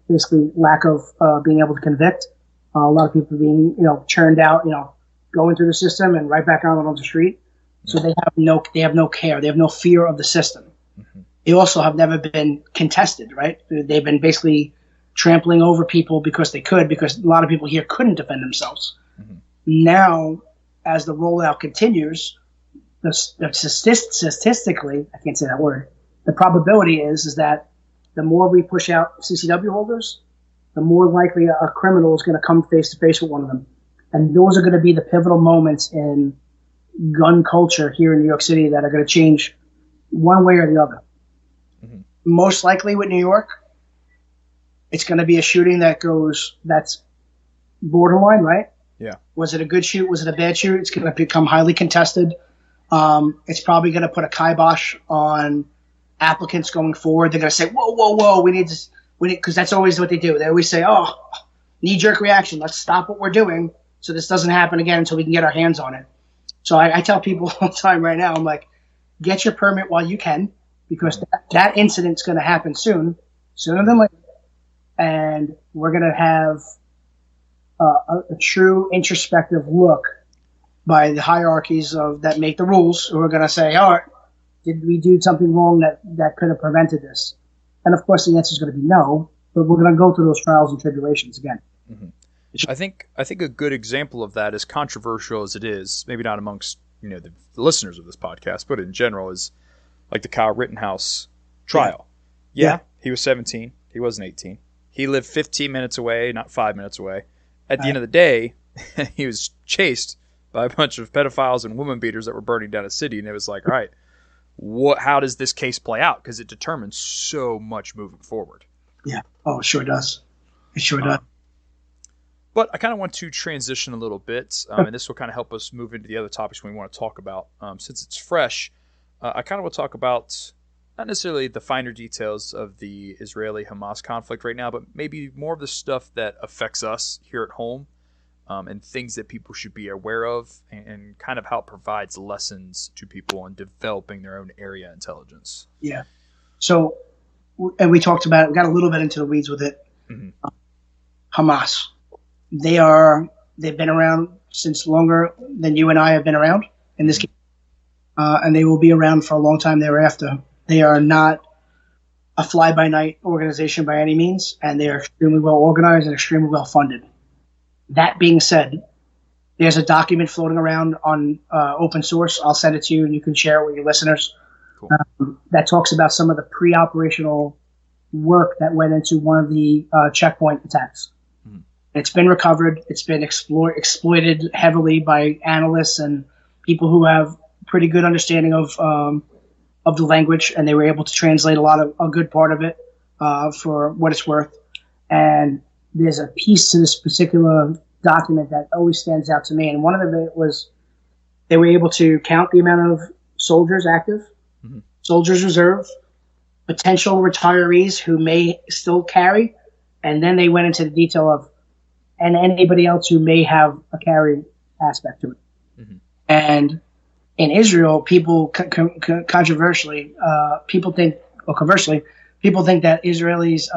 basically lack of being able to convict. A lot of people being churned out, going through the system and right back out on the street. So they have no care. They have no fear of the system. Mm-hmm. They also have never been contested, right? They've been basically trampling over people because they could, because a lot of people here couldn't defend themselves. Mm-hmm. Now, as the rollout continues, statistically, I can't say that word, the probability is that the more we push out CCW holders, the more likely a criminal is going to come face to face with one of them. And those are going to be the pivotal moments in gun culture here in New York City that are going to change one way or the other. Mm-hmm. Most likely with New York, it's going to be a shooting that's borderline, right? Yeah. Was it a good shoot? Was it a bad shoot? It's going to become highly contested. It's probably going to put a kibosh on applicants going forward. They're going to say, whoa, we need to, because that's always what they do. They always say, oh, knee-jerk reaction. Let's stop what we're doing so this doesn't happen again until we can get our hands on it. So I tell people all the time right now, I'm like, get your permit while you can, because that incident's going to happen sooner than later. And we're going to have a true introspective look by the hierarchies that make the rules, who are going to say, all right, did we do something wrong that could have prevented this? And of course, the answer is going to be no, but we're going to go through those trials and tribulations again. Mm-hmm. I think a good example of that, as controversial as it is, maybe not amongst the listeners of this podcast, but in general, is like the Kyle Rittenhouse trial. Yeah, he was 17. He wasn't 18. He lived 15 minutes away, not 5 minutes away. At the end of the day, he was chased by a bunch of pedophiles and woman beaters that were burning down a city, and it was like, all right, how does this case play out? Because it determines so much moving forward. Yeah. Oh, it sure does. It sure does. But I kind of want to transition a little bit, and this will kind of help us move into the other topics we want to talk about. Since it's fresh, I kind of want to talk about not necessarily the finer details of the Israeli-Hamas conflict right now, but maybe more of the stuff that affects us here at home, and things that people should be aware of, and kind of how it provides lessons to people in developing their own area intelligence. Yeah. So, and we talked about it, we got a little bit into the weeds with it. Mm-hmm. Hamas. They've been around since longer than you and I have been around in this game. And they will be around for a long time thereafter. They are not a fly-by-night organization by any means, and they are extremely well organized and extremely well funded. That being said, there's a document floating around on open source. I'll send it to you, and you can share it with your listeners. Cool. That talks about some of the pre-operational work that went into one of the checkpoint attacks. Mm-hmm. It's been recovered. It's been exploited heavily by analysts and people who have pretty good understanding of the language, and they were able to translate a good part of it for what it's worth. And there's a piece to this particular document that always stands out to me, and one of them was they were able to count the amount of soldiers active, mm-hmm. soldiers reserve, potential retirees who may still carry, and then they went into the detail of and anybody else who may have a carry aspect to it. Mm-hmm. And in Israel, people conversely, people think that Israelis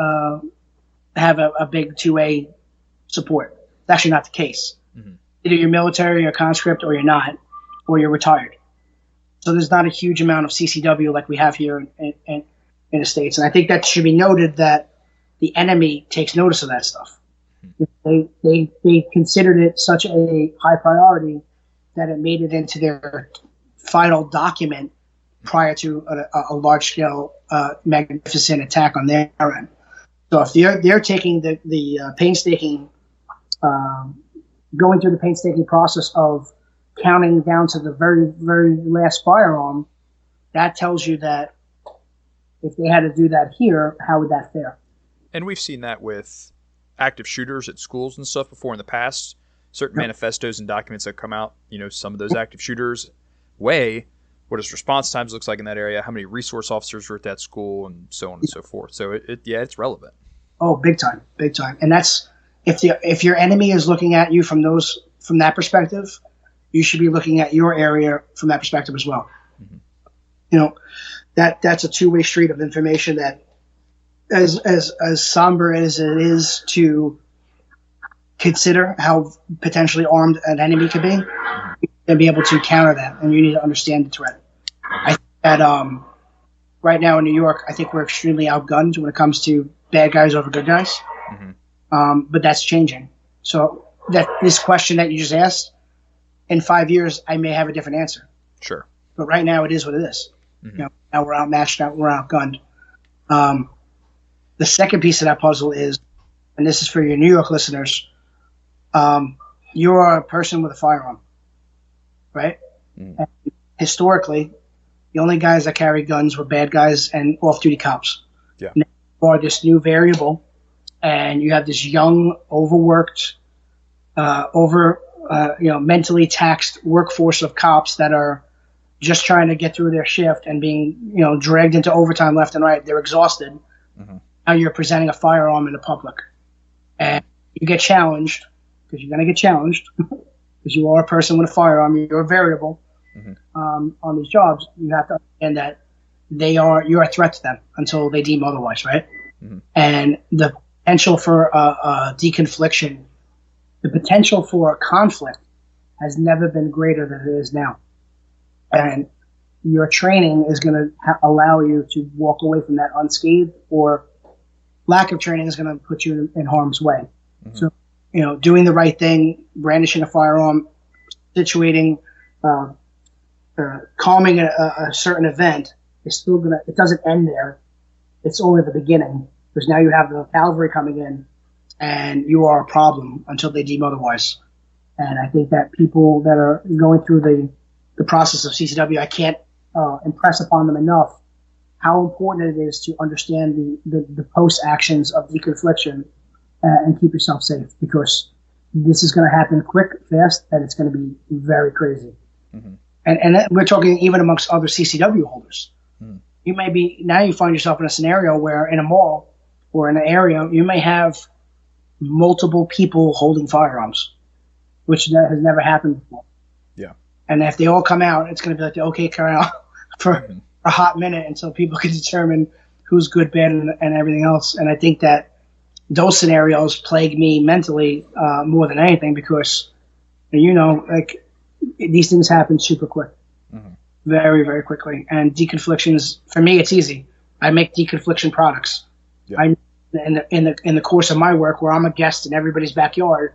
have a big two-way support. It's actually not the case. Mm-hmm. Either you're military or conscript, or you're not, or you're retired. So there's not a huge amount of CCW like we have here in the States. And I think that should be noted, that the enemy takes notice of that stuff. Mm-hmm. They considered it such a high priority that it made it into their final document prior to a large-scale, magnificent attack on their end. So if they're taking the painstaking, going through the painstaking process of counting down to the very, very last firearm, that tells you that if they had to do that here, how would that fare? And we've seen that with active shooters at schools and stuff before in the past. Certain manifestos and documents that come out, some of those active shooters weigh what his response times looks like in that area, how many resource officers were at that school, and so on and so forth. So it's relevant. Oh, big time. And that's if your enemy is looking at you from that perspective, you should be looking at your area from that perspective as well. Mm-hmm. That's a two-way street of information that, as somber as it is to consider how potentially armed an enemy could be, and be able to counter that, and you need to understand the threat. I think that right now in New York, I think we're extremely outgunned when it comes to bad guys over good guys. Mm-hmm. But that's changing. So that this question that you just asked in 5 years, I may have a different answer. Sure. But right now, it is what it is. Mm-hmm. You know, now we're outmatched, now we're outgunned. The second piece of that puzzle is, and this is for your New York listeners, you are a person with a firearm, right? And historically, the only guys that carried guns were bad guys and off-duty cops. Yeah. Now you are this new variable, and you have this young, overworked, mentally taxed workforce of cops that are just trying to get through their shift and being, dragged into overtime left and right. They're exhausted. Mm-hmm. Now you're presenting a firearm in the public, and you get challenged because you're going to get challenged because you are a person with a firearm. You're a variable on these jobs. You have to understand that you're a threat to them until they deem otherwise, right? Mm-hmm. And the potential for deconfliction, the potential for a conflict has never been greater than it is now. And your training is going to allow you to walk away from that unscathed, or lack of training is going to put you in harm's way. Mm-hmm. So, doing the right thing, brandishing a firearm, situating, calming a certain event is still it doesn't end there. It's only the beginning, because now you have the cavalry coming in and you are a problem until they deem otherwise. And I think that people that are going through the process of CCW, I can't impress upon them enough how important it is to understand the post actions of deconfliction and keep yourself safe, because this is going to happen quick, fast, and it's going to be very crazy. Mm-hmm. And we're talking even amongst other CCW holders. Mm. You find yourself in a scenario where in a mall or in an area, you may have multiple people holding firearms, which has never happened before. Yeah. And if they all come out, it's going to be like the OK Corral for a hot minute until people can determine who's good, bad, and everything else. And I think that those scenarios plague me mentally more than anything, because, these things happen super quick, very, very quickly. And deconflictions, for me, it's easy. I make deconfliction products. Yeah. In the course of my work, where I'm a guest in everybody's backyard,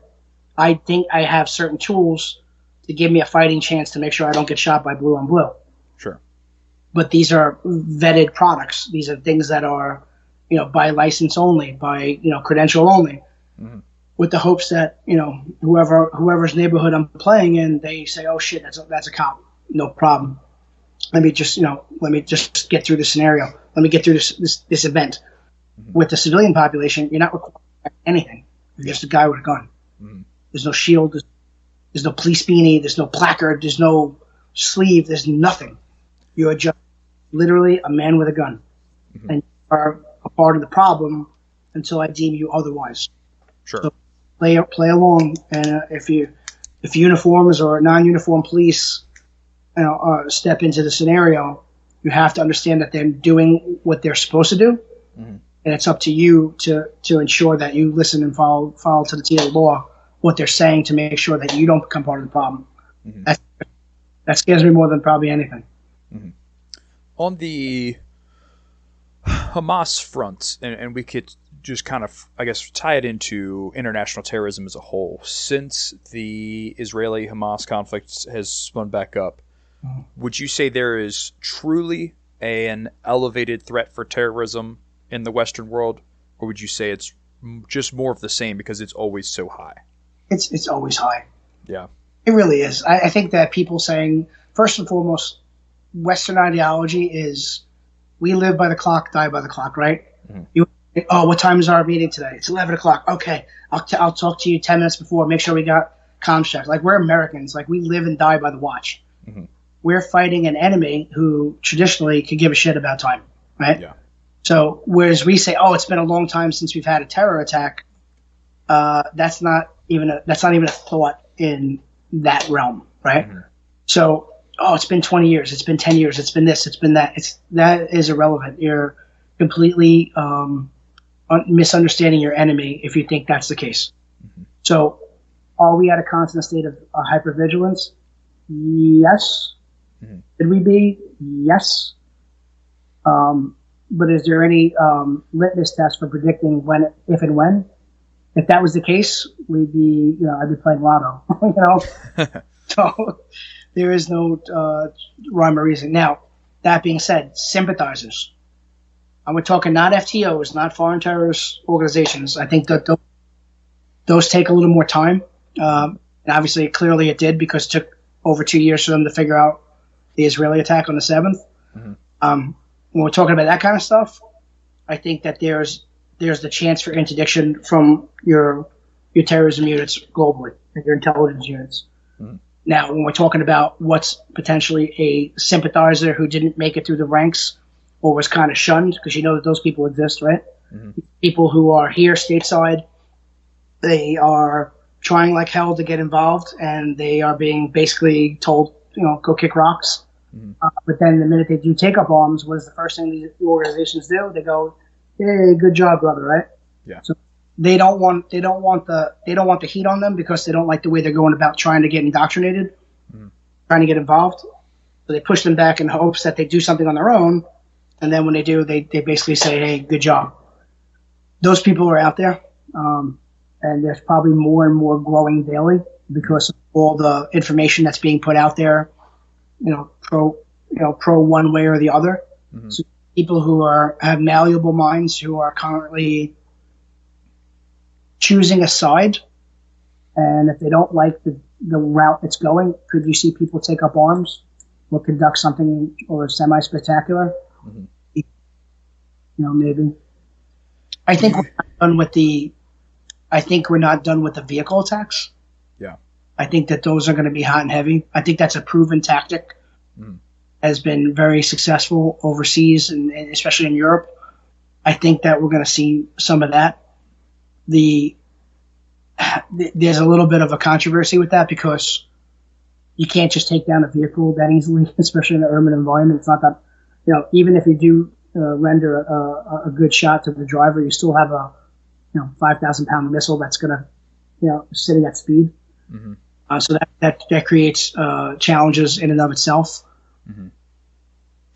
I think I have certain tools to give me a fighting chance to make sure I don't get shot by blue on blue. Sure. But these are vetted products. These are things that are, by license only, by, credential only, with the hopes that, whoever's neighborhood I'm playing in, they say, oh shit, that's a cop. No problem. Let me just get through the scenario. Let me get through this event. Mm-hmm. With the civilian population, you're not required anything. You're just a guy with a gun. Mm-hmm. There's no shield. There's no police beanie. There's no placard. There's no sleeve. There's nothing. You're just literally a man with a gun. Mm-hmm. And you are a part of the problem until I deem you otherwise. Sure. So play along. And if uniforms or non-uniform police step into the scenario, you have to understand that they're doing what they're supposed to do. Mm-hmm. And it's up to you to ensure that you listen and follow to the T of the law what they're saying, to make sure that you don't become part of the problem. Mm-hmm. That scares me more than probably anything. Mm-hmm. On the Hamas front, and we could just kind of, I guess, tie it into international terrorism as a whole. Since the Israeli-Hamas conflict has spun back up, would you say there is truly an elevated threat for terrorism in the Western world, or would you say it's just more of the same because it's always so high? It's always high. Yeah. It really is. I think that people saying, first and foremost, Western ideology is we live by the clock, die by the clock, right? Mm-hmm. What time is our meeting today? It's 11 o'clock. Okay, I'll talk to you 10 minutes before. Make sure we got comms checked. Like, we're Americans. Like, we live and die by the watch. Mm-hmm. We're fighting an enemy who traditionally could give a shit about time, right? Yeah. So whereas we say, it's been a long time since we've had a terror attack, that's not even a thought in that realm, right? Mm-hmm. So, it's been 20 years, it's been 10 years, it's been this, it's been that. That is irrelevant. You're completely misunderstanding your enemy if you think that's the case. Mm-hmm. So, are we at a constant state of hypervigilance? Yes. Mm-hmm. Should we be? Yes. But is there any litmus test for predicting when, if and when? If that was the case, we'd be, I'd be playing lotto. So there is no rhyme or reason. Now, that being said, sympathizers. And we're talking not FTOs, not foreign terrorist organizations. I think that those take a little more time. And obviously, clearly it did, because it took over 2 years for them to figure out the Israeli attack on the 7th. When we're talking about that kind of stuff, I think that there's the chance for interdiction from your terrorism units globally, and your intelligence units. Now, when we're talking about what's potentially a sympathizer who didn't make it through the ranks or was kind of shunned, because you know that those people exist, right? People who are here stateside, they are trying like hell to get involved, and they are being basically told, go kick rocks. But then the minute they do take up arms, what is the first thing these organizations do? They go, "Hey, good job, brother!" Right? Yeah. So they don't want the heat on them, because they don't like the way they're going about trying to get indoctrinated, trying to get involved. So they push them back in hopes that they do something on their own, and then when they do, they basically say, "Hey, good job." Those people are out there, and there's probably more and more growing daily because of all the information that's being put out there. Pro one way or the other. So people who have malleable minds, who are currently choosing a side, and if they don't like the route it's going, could you see people take up arms or conduct something or semi-spectacular? Maybe. I think we're not done with the vehicle attacks. Yeah. I think that those are going to be hot and heavy. I think that's a proven tactic. Has been very successful overseas, and especially in Europe. I think that we're going to see some of that. There's a little bit of a controversy with that, because you can't just take down a vehicle that easily, especially in an urban environment. It's not that, even if you do render a good shot to the driver, you still have a 5,000-pound missile that's going to sitting at speed. So that creates challenges in and of itself.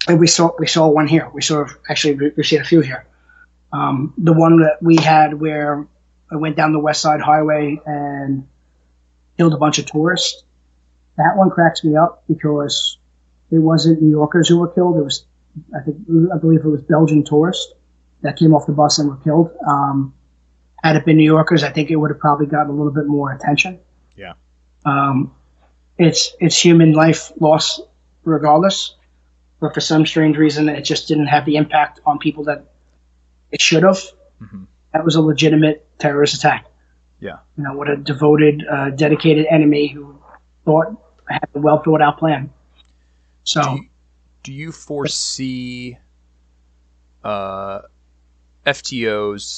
And we saw one here. We've seen a few here. The one that we had where I went down the West Side Highway and killed a bunch of tourists. That one cracks me up, because it wasn't New Yorkers who were killed. It was, I believe it was Belgian tourists that came off the bus and were killed. Had it been New Yorkers, I think it would have probably gotten a little bit more attention. Yeah. It's human life loss regardless, but for some strange reason, it just didn't have the impact on people that it should have. That was a legitimate terrorist attack. Yeah. What a devoted, dedicated enemy who had a well thought out plan. So, do you foresee FTOs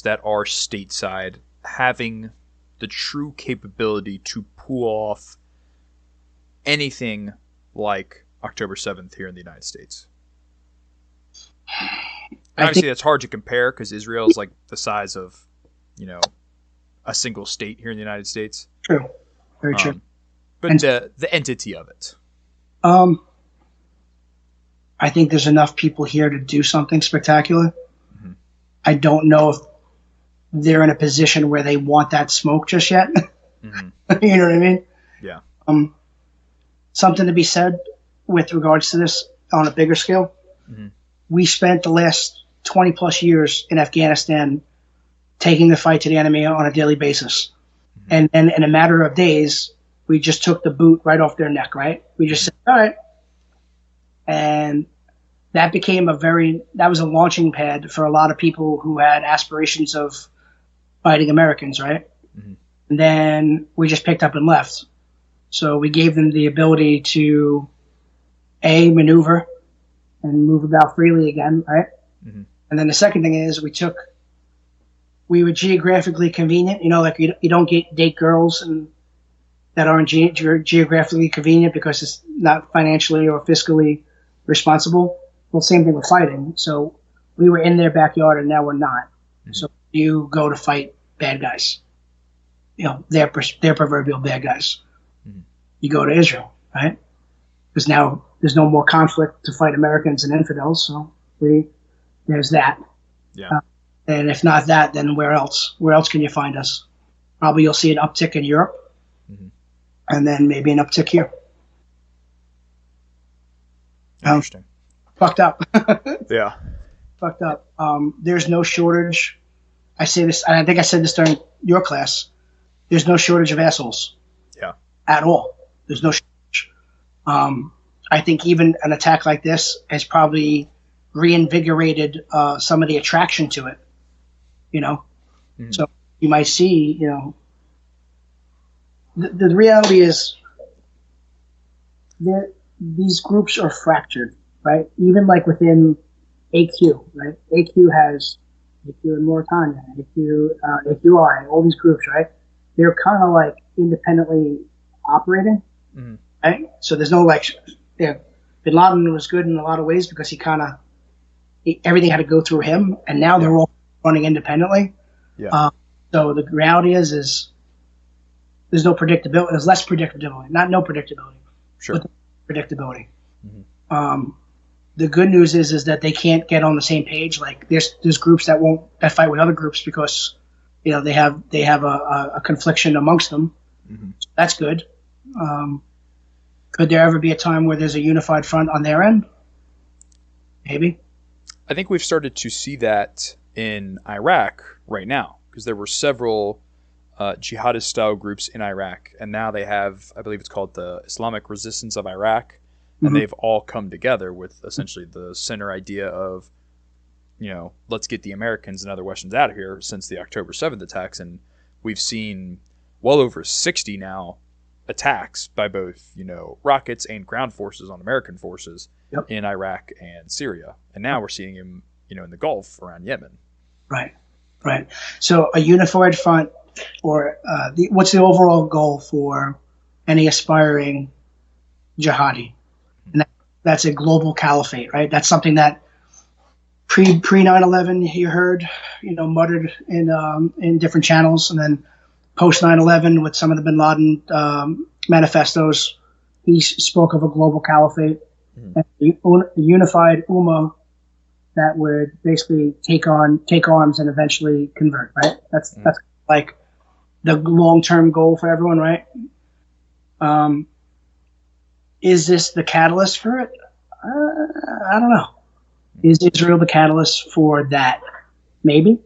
that are stateside having the true capability to pull off anything like October 7th here in the United States? Obviously, that's hard to compare, because Israel is like the size of, a single state here in the United States. True. Very true. But the entity of it. I think there's enough people here to do something spectacular. I don't know if they're in a position where they want that smoke just yet. You know what I mean? Yeah. Something to be said with regards to this on a bigger scale. We spent the last 20 plus years in Afghanistan taking the fight to the enemy on a daily basis. And in a matter of days, we just took the boot right off their neck, right? We just said, all right. And that became that was a launching pad for a lot of people who had aspirations of fighting Americans, right? And then we just picked up and left. So we gave them the ability to maneuver and move about freely again, right? And then the second thing is we were geographically convenient. Like you don't date girls that aren't geographically convenient because it's not financially or fiscally responsible. Well, same thing with fighting. So we were in their backyard, and now we're not. So you go to fight bad guys, their proverbial bad guys. You go to Israel, right? Because now there's no more conflict to fight Americans and infidels. So there's that. Yeah. And if not that, then where else? Where else can you find us? Probably you'll see an uptick in Europe, and then maybe an uptick here. Interesting. Fucked up. Yeah. Fucked up. There's no shortage. I say this, and I think I said this during your class. There's no shortage of assholes. Yeah. At all. There's no shortage. I think even an attack like this has probably reinvigorated some of the attraction to it. Mm-hmm. So you might see, the reality is these groups are fractured, right? Even like within AQ, right? AQ has AQ in Mauritania, AQI, all these groups, right? They're kind of like independently operating, mm-hmm. right? So there's no Bin Laden was good in a lot of ways because everything had to go through him, and now they're all running independently. Yeah. So the reality is there's no predictability. There's less predictability, not no predictability, sure, but predictability. Mm-hmm. The good news is that they can't get on the same page. Like there's groups that fight with other groups because they have a confliction amongst them. Mm-hmm. So that's good. Could there ever be a time where there's a unified front on their end? Maybe. I think we've started to see that in Iraq right now because there were several jihadist-style groups in Iraq, and now they have, I believe it's called the Islamic Resistance of Iraq, and mm-hmm. they've all come together with essentially the center idea of, let's get the Americans and other Westerners out of here since the October 7th attacks, and we've seen well over 60 now attacks by both, rockets and ground forces on American forces in Iraq and Syria. And now we're seeing him, in the Gulf around Yemen. Right. So a unified front, or what's the overall goal for any aspiring jihadi? And that's a global caliphate, right? That's something that pre 9/11 you heard, muttered in different channels, and then post 9/11 with some of the Bin Laden manifestos, he spoke of a global caliphate, a unified ummah that would basically take arms and eventually convert. Right? That's like the long-term goal for everyone, right? Is this the catalyst for it? I don't know. Is Israel the catalyst for that? Maybe.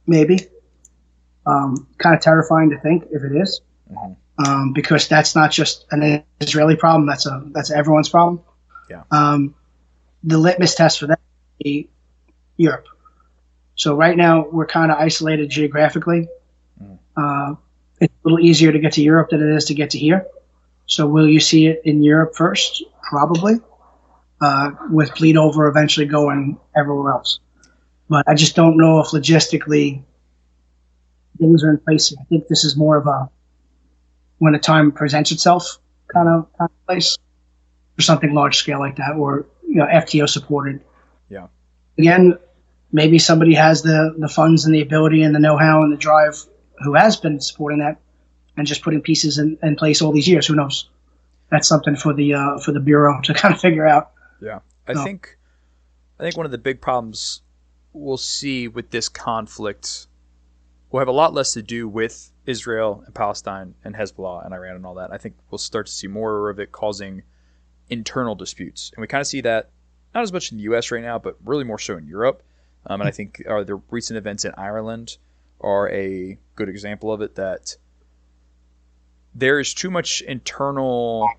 Kind of terrifying to think if it is, because that's not just an Israeli problem. That's everyone's problem. Yeah. The litmus test for that would be Europe. So right now we're kind of isolated geographically. It's a little easier to get to Europe than it is to get to here. So will you see it in Europe first? Probably, with bleed over eventually going everywhere else. But I just don't know if logistically things are in place. I think this is more of a when a time presents itself kind of place for something large scale like that, or FTO supported. Yeah. Again, maybe somebody has the funds and the ability and the know-how and the drive who has been supporting that and just putting pieces in place all these years. Who knows? That's something for the Bureau to kind of figure out. Yeah. I think one of the big problems we'll see with this conflict will have a lot less to do with Israel and Palestine and Hezbollah and Iran and all that. I think we'll start to see more of it causing internal disputes. And we kind of see that not as much in the U.S. right now, but really more so in Europe. And I think the recent events in Ireland are a good example of it, that there is too much internal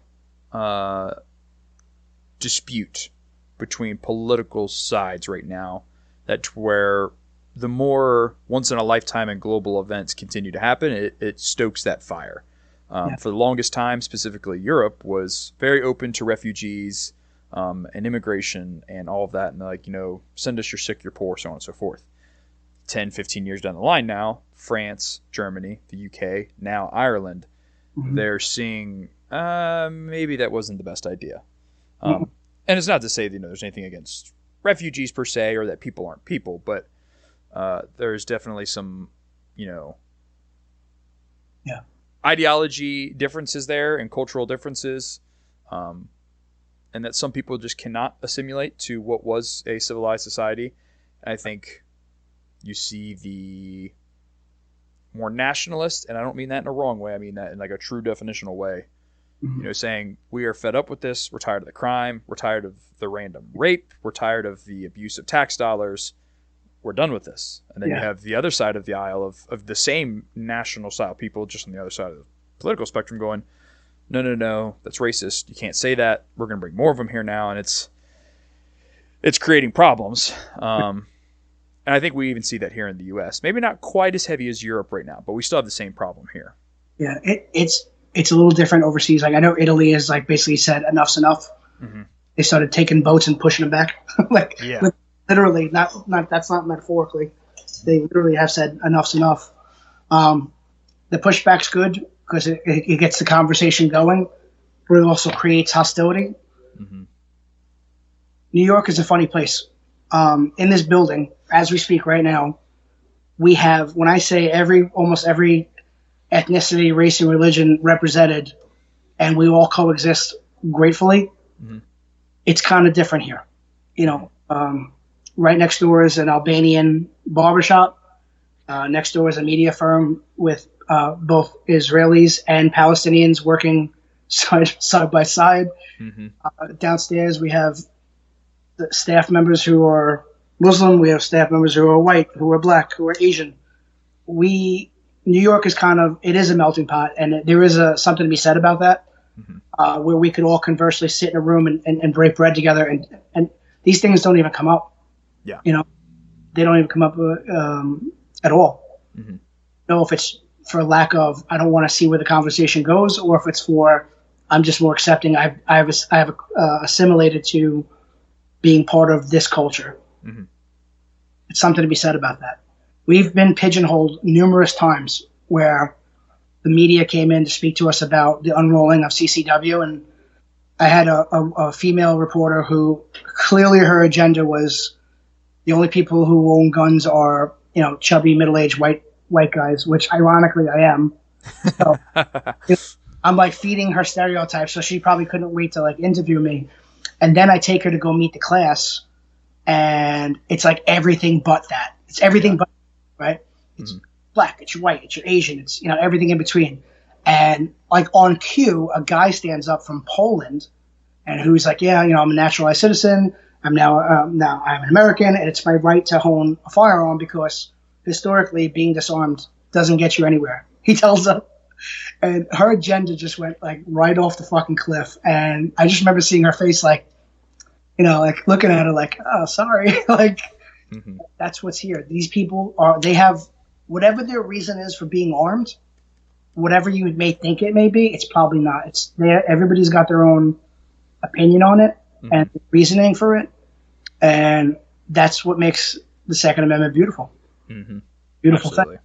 dispute between political sides right now, that where the more once-in-a-lifetime and global events continue to happen, it stokes that fire. For the longest time, specifically Europe, was very open to refugees and immigration and all of that. And like, send us your sick, your poor, so on and so forth. 10, 15 years down the line now, France, Germany, the UK, now Ireland, they're seeing maybe that wasn't the best idea. And it's not to say that there's anything against refugees per se, or that people aren't people, but there's definitely some, ideology differences there and cultural differences, and that some people just cannot assimilate to what was a civilized society. And I think you see the more nationalist, and I don't mean that in a wrong way, I mean that in like a true definitional way, saying we are fed up with this. We're tired of the crime. We're tired of the random rape. We're tired of the abuse of tax dollars. We're done with this. And then you have the other side of the aisle of the same national style people, just on the other side of the political spectrum, going, no, that's racist. You can't say that. We're going to bring more of them here now. And it's creating problems. And I think we even see that here in the U.S. Maybe not quite as heavy as Europe right now, but we still have the same problem here. Yeah, it's a little different overseas. Like, I know Italy has like basically said enough's enough. Mm-hmm. They started taking boats and pushing them back. Literally, not that's not metaphorically. They literally have said enough's enough. The pushback's good because it gets the conversation going, but it also creates hostility. Mm-hmm. New York is a funny place. In this building, as we speak right now, we have, when I say almost every ethnicity, race, and religion represented, and we all coexist gratefully. Mm-hmm. It's kind of different here. Right next door is an Albanian barbershop. Next door is a media firm with both Israelis and Palestinians working side by side. Mm-hmm. Downstairs we have the staff members who are Muslim. We have staff members who are white, who are black, who are Asian. New York is it is a melting pot, and there is something to be said about that, mm-hmm. Where we could all conversely sit in a room and break bread together, and these things don't even come up. Yeah. They don't even come up at all. Mm-hmm. If it's for lack of, I don't want to see where the conversation goes, or if it's for, I'm just more accepting. I've assimilated to being part of this culture. Mm-hmm. It's something to be said about that. We've been pigeonholed numerous times where the media came in to speak to us about the unrolling of CCW, and I had a female reporter who clearly her agenda was the only people who own guns are, chubby, middle-aged white guys, which ironically I am. So I'm like feeding her stereotypes, so she probably couldn't wait to like interview me. And then I take her to go meet the class, and it's like everything but that. It's everything but, right? It's black, it's white, it's Asian, it's, everything in between. And like on cue, a guy stands up from Poland, and who's like, I'm a naturalized citizen. I'm now I'm an American, and it's my right to own a firearm because historically being disarmed doesn't get you anywhere. He tells them, and her agenda just went like right off the fucking cliff. And I just remember seeing her face, like, like looking at her like, oh, sorry, like mm-hmm. That's what's here. These people they have whatever their reason is for being armed, whatever you may think it may be. It's probably not. Everybody's got their own opinion on it. Mm-hmm. And reasoning for it, and that's what makes the Second Amendment beautiful. Mm-hmm. Beautiful thing.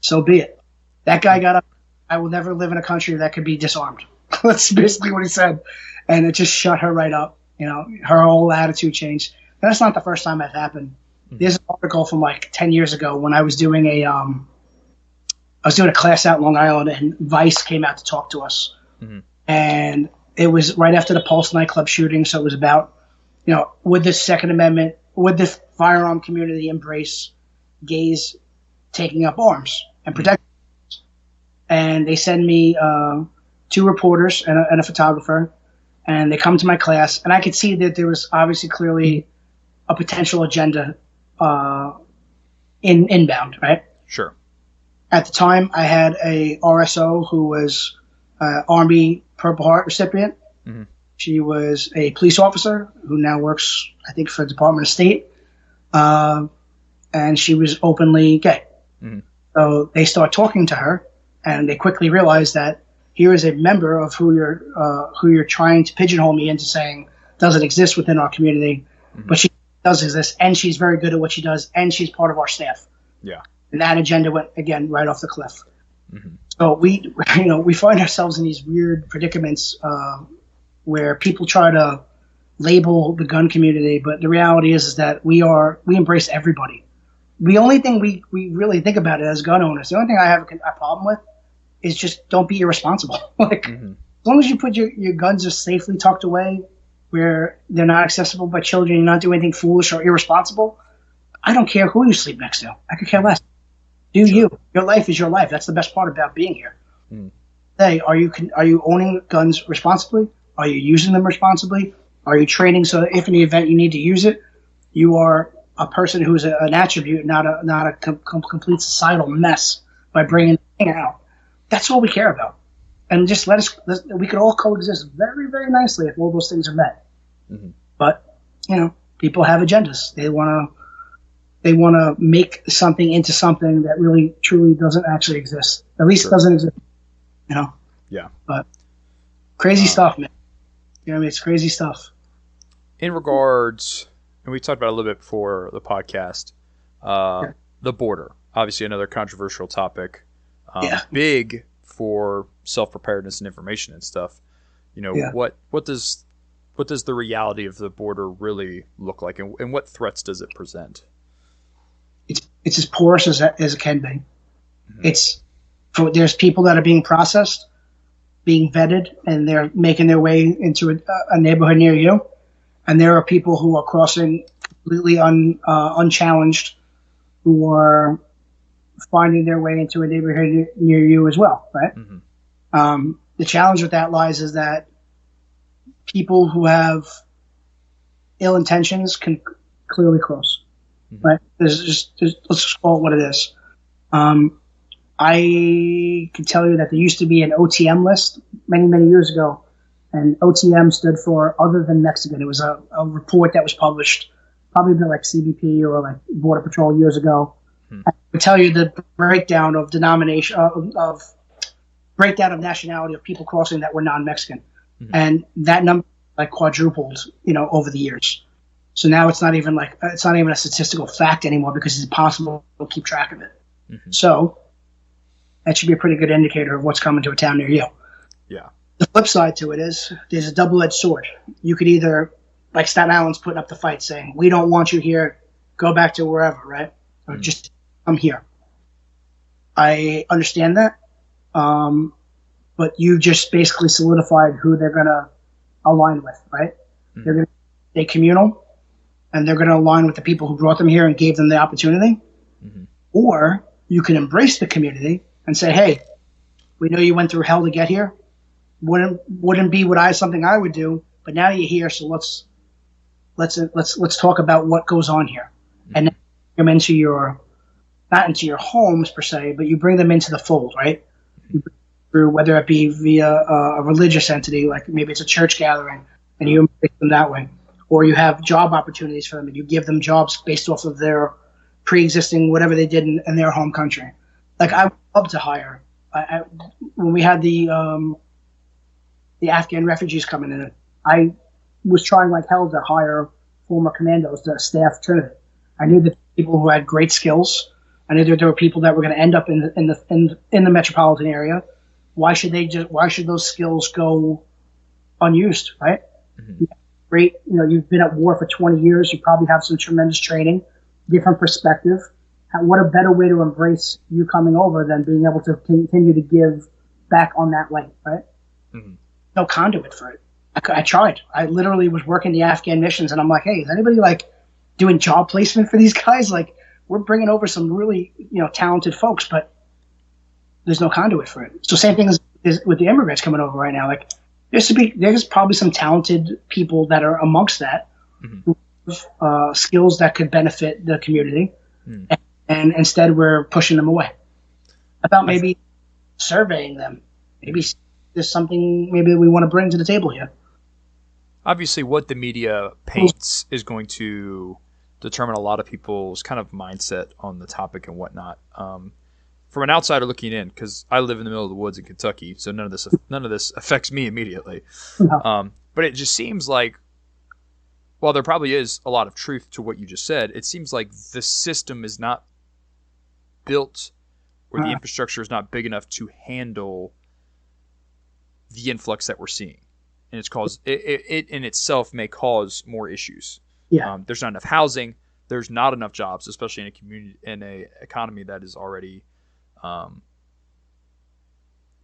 So be it. That guy got up. I will never live in a country that could be disarmed. That's basically what he said, and it just shut her right up. Her whole attitude changed. And that's not the first time that happened. Mm-hmm. There's an article from like 10 years ago when I was doing a class out in Long Island, and Vice came out to talk to us, mm-hmm. and it was right after the Pulse nightclub shooting, so it was about, would the Second Amendment, would the firearm community embrace gays taking up arms and protecting arms? And they send me 2 reporters and a photographer, and they come to my class, and I could see that there was obviously clearly a potential agenda inbound, right? Sure. At the time, I had a RSO who was Army Purple Heart recipient. Mm-hmm. She was a police officer who now works, I think, for the Department of State. And she was openly gay. Mm-hmm. So they start talking to her, and they quickly realize that here is a member of who you're trying to pigeonhole me into saying doesn't exist within our community, mm-hmm. but she does exist, and she's very good at what she does, and she's part of our staff. Yeah. And that agenda went, again, right off the cliff. Mm-hmm. So we find ourselves in these weird predicaments where people try to label the gun community, but the reality is that we embrace everybody. The only thing we really think about it as gun owners, the only thing I have a problem with is just don't be irresponsible. Like, mm-hmm. As long as you put your guns are safely tucked away where they're not accessible by children, you're not doing anything foolish or irresponsible, I don't care who you sleep next to. I could care less. Do you. Your life is your life. That's the best part about being here. Mm. say, are you owning guns responsibly? Are you using them responsibly? Are you training so that if in the event you need to use it, you are a person who's an attribute, not a complete societal mess by bringing the thing out? That's all we care about. And just we could all coexist very, very nicely if all those things are met. Mm-hmm. But, people have agendas. They want to make something into something that really, truly doesn't actually exist. At least it doesn't exist, Yeah. But crazy stuff, man. It's crazy stuff. In regards, and we talked about it a little bit before the podcast, the border, obviously another controversial topic, big for self-preparedness and information and stuff. What does the reality of the border really look like, and what threats does it present? It's as porous as it can be. Mm-hmm. There's people that are being processed, being vetted, and they're making their way into a neighborhood near you. And there are people who are crossing completely unchallenged, who are finding their way into a neighborhood near you as well, right? Mm-hmm. The challenge with that lies is that people who have ill intentions can clearly cross, mm-hmm. right? Let's just call it what it is. I can tell you that there used to be an OTM list many, many years ago, and OTM stood for Other Than Mexican. It was a report that was published, probably by like CBP or like Border Patrol years ago. I can tell you the breakdown of denomination of breakdown of nationality of people crossing that were non-Mexican, mm-hmm. and that number like quadrupled, over the years. So now it's not even a statistical fact anymore because it's impossible to keep track of it. Mm-hmm. So that should be a pretty good indicator of what's coming to a town near you. Yeah. The flip side to it is there's a double-edged sword. You could either, like Staten Island's putting up the fight saying, we don't want you here, go back to wherever, right? Or just come here. I understand that. But you just basically solidified who they're going to align with, right? Mm-hmm. They're going to stay communal, and they're going to align with the people who brought them here and gave them the opportunity. Mm-hmm. Or you can embrace the community and say, hey, we know you went through hell to get here. Wouldn't be something I would do, but now you're here, so let's talk about what goes on here. Mm-hmm. And then come into not into your homes per se, but you bring them into the fold, right? Mm-hmm. Through whether it be via a religious entity, like maybe it's a church gathering, and you embrace them that way, or you have job opportunities for them, and you give them jobs based off of their pre-existing whatever they did in their home country. Like I would love to hire. When we had the Afghan refugees coming in, I was trying like hell to hire former commandos to staff Trinity. I knew that people who had great skills. I knew that there were people that were going to end up in the metropolitan area. Why should those skills go unused, right? Mm-hmm. Great, you've been at war for 20 years. You probably have some tremendous training, different perspective. What a better way to embrace you coming over than being able to continue to give back on that lane, right? Mm-hmm. No conduit for it. I tried. I literally was working the Afghan missions, and I'm like, hey, is anybody like doing job placement for these guys? Like, we're bringing over some really, talented folks, but there's no conduit for it. So same thing as with the immigrants coming over right now. Like, there's probably some talented people that are amongst that, mm-hmm. who have skills that could benefit the community, and instead we're pushing them away. About maybe surveying them. Maybe there's something maybe we want to bring to the table here. Obviously, what the media paints is going to determine a lot of people's kind of mindset on the topic and whatnot. From an outsider looking in, because I live in the middle of the woods in Kentucky, so none of this affects me immediately. No. But it just seems like, while there probably is a lot of truth to what you just said, it seems like the system is not built, or the infrastructure is not big enough to handle the influx that we're seeing, and it in itself may cause more issues. Yeah. There's not enough housing. There's not enough jobs, especially in a community, in a economy that is already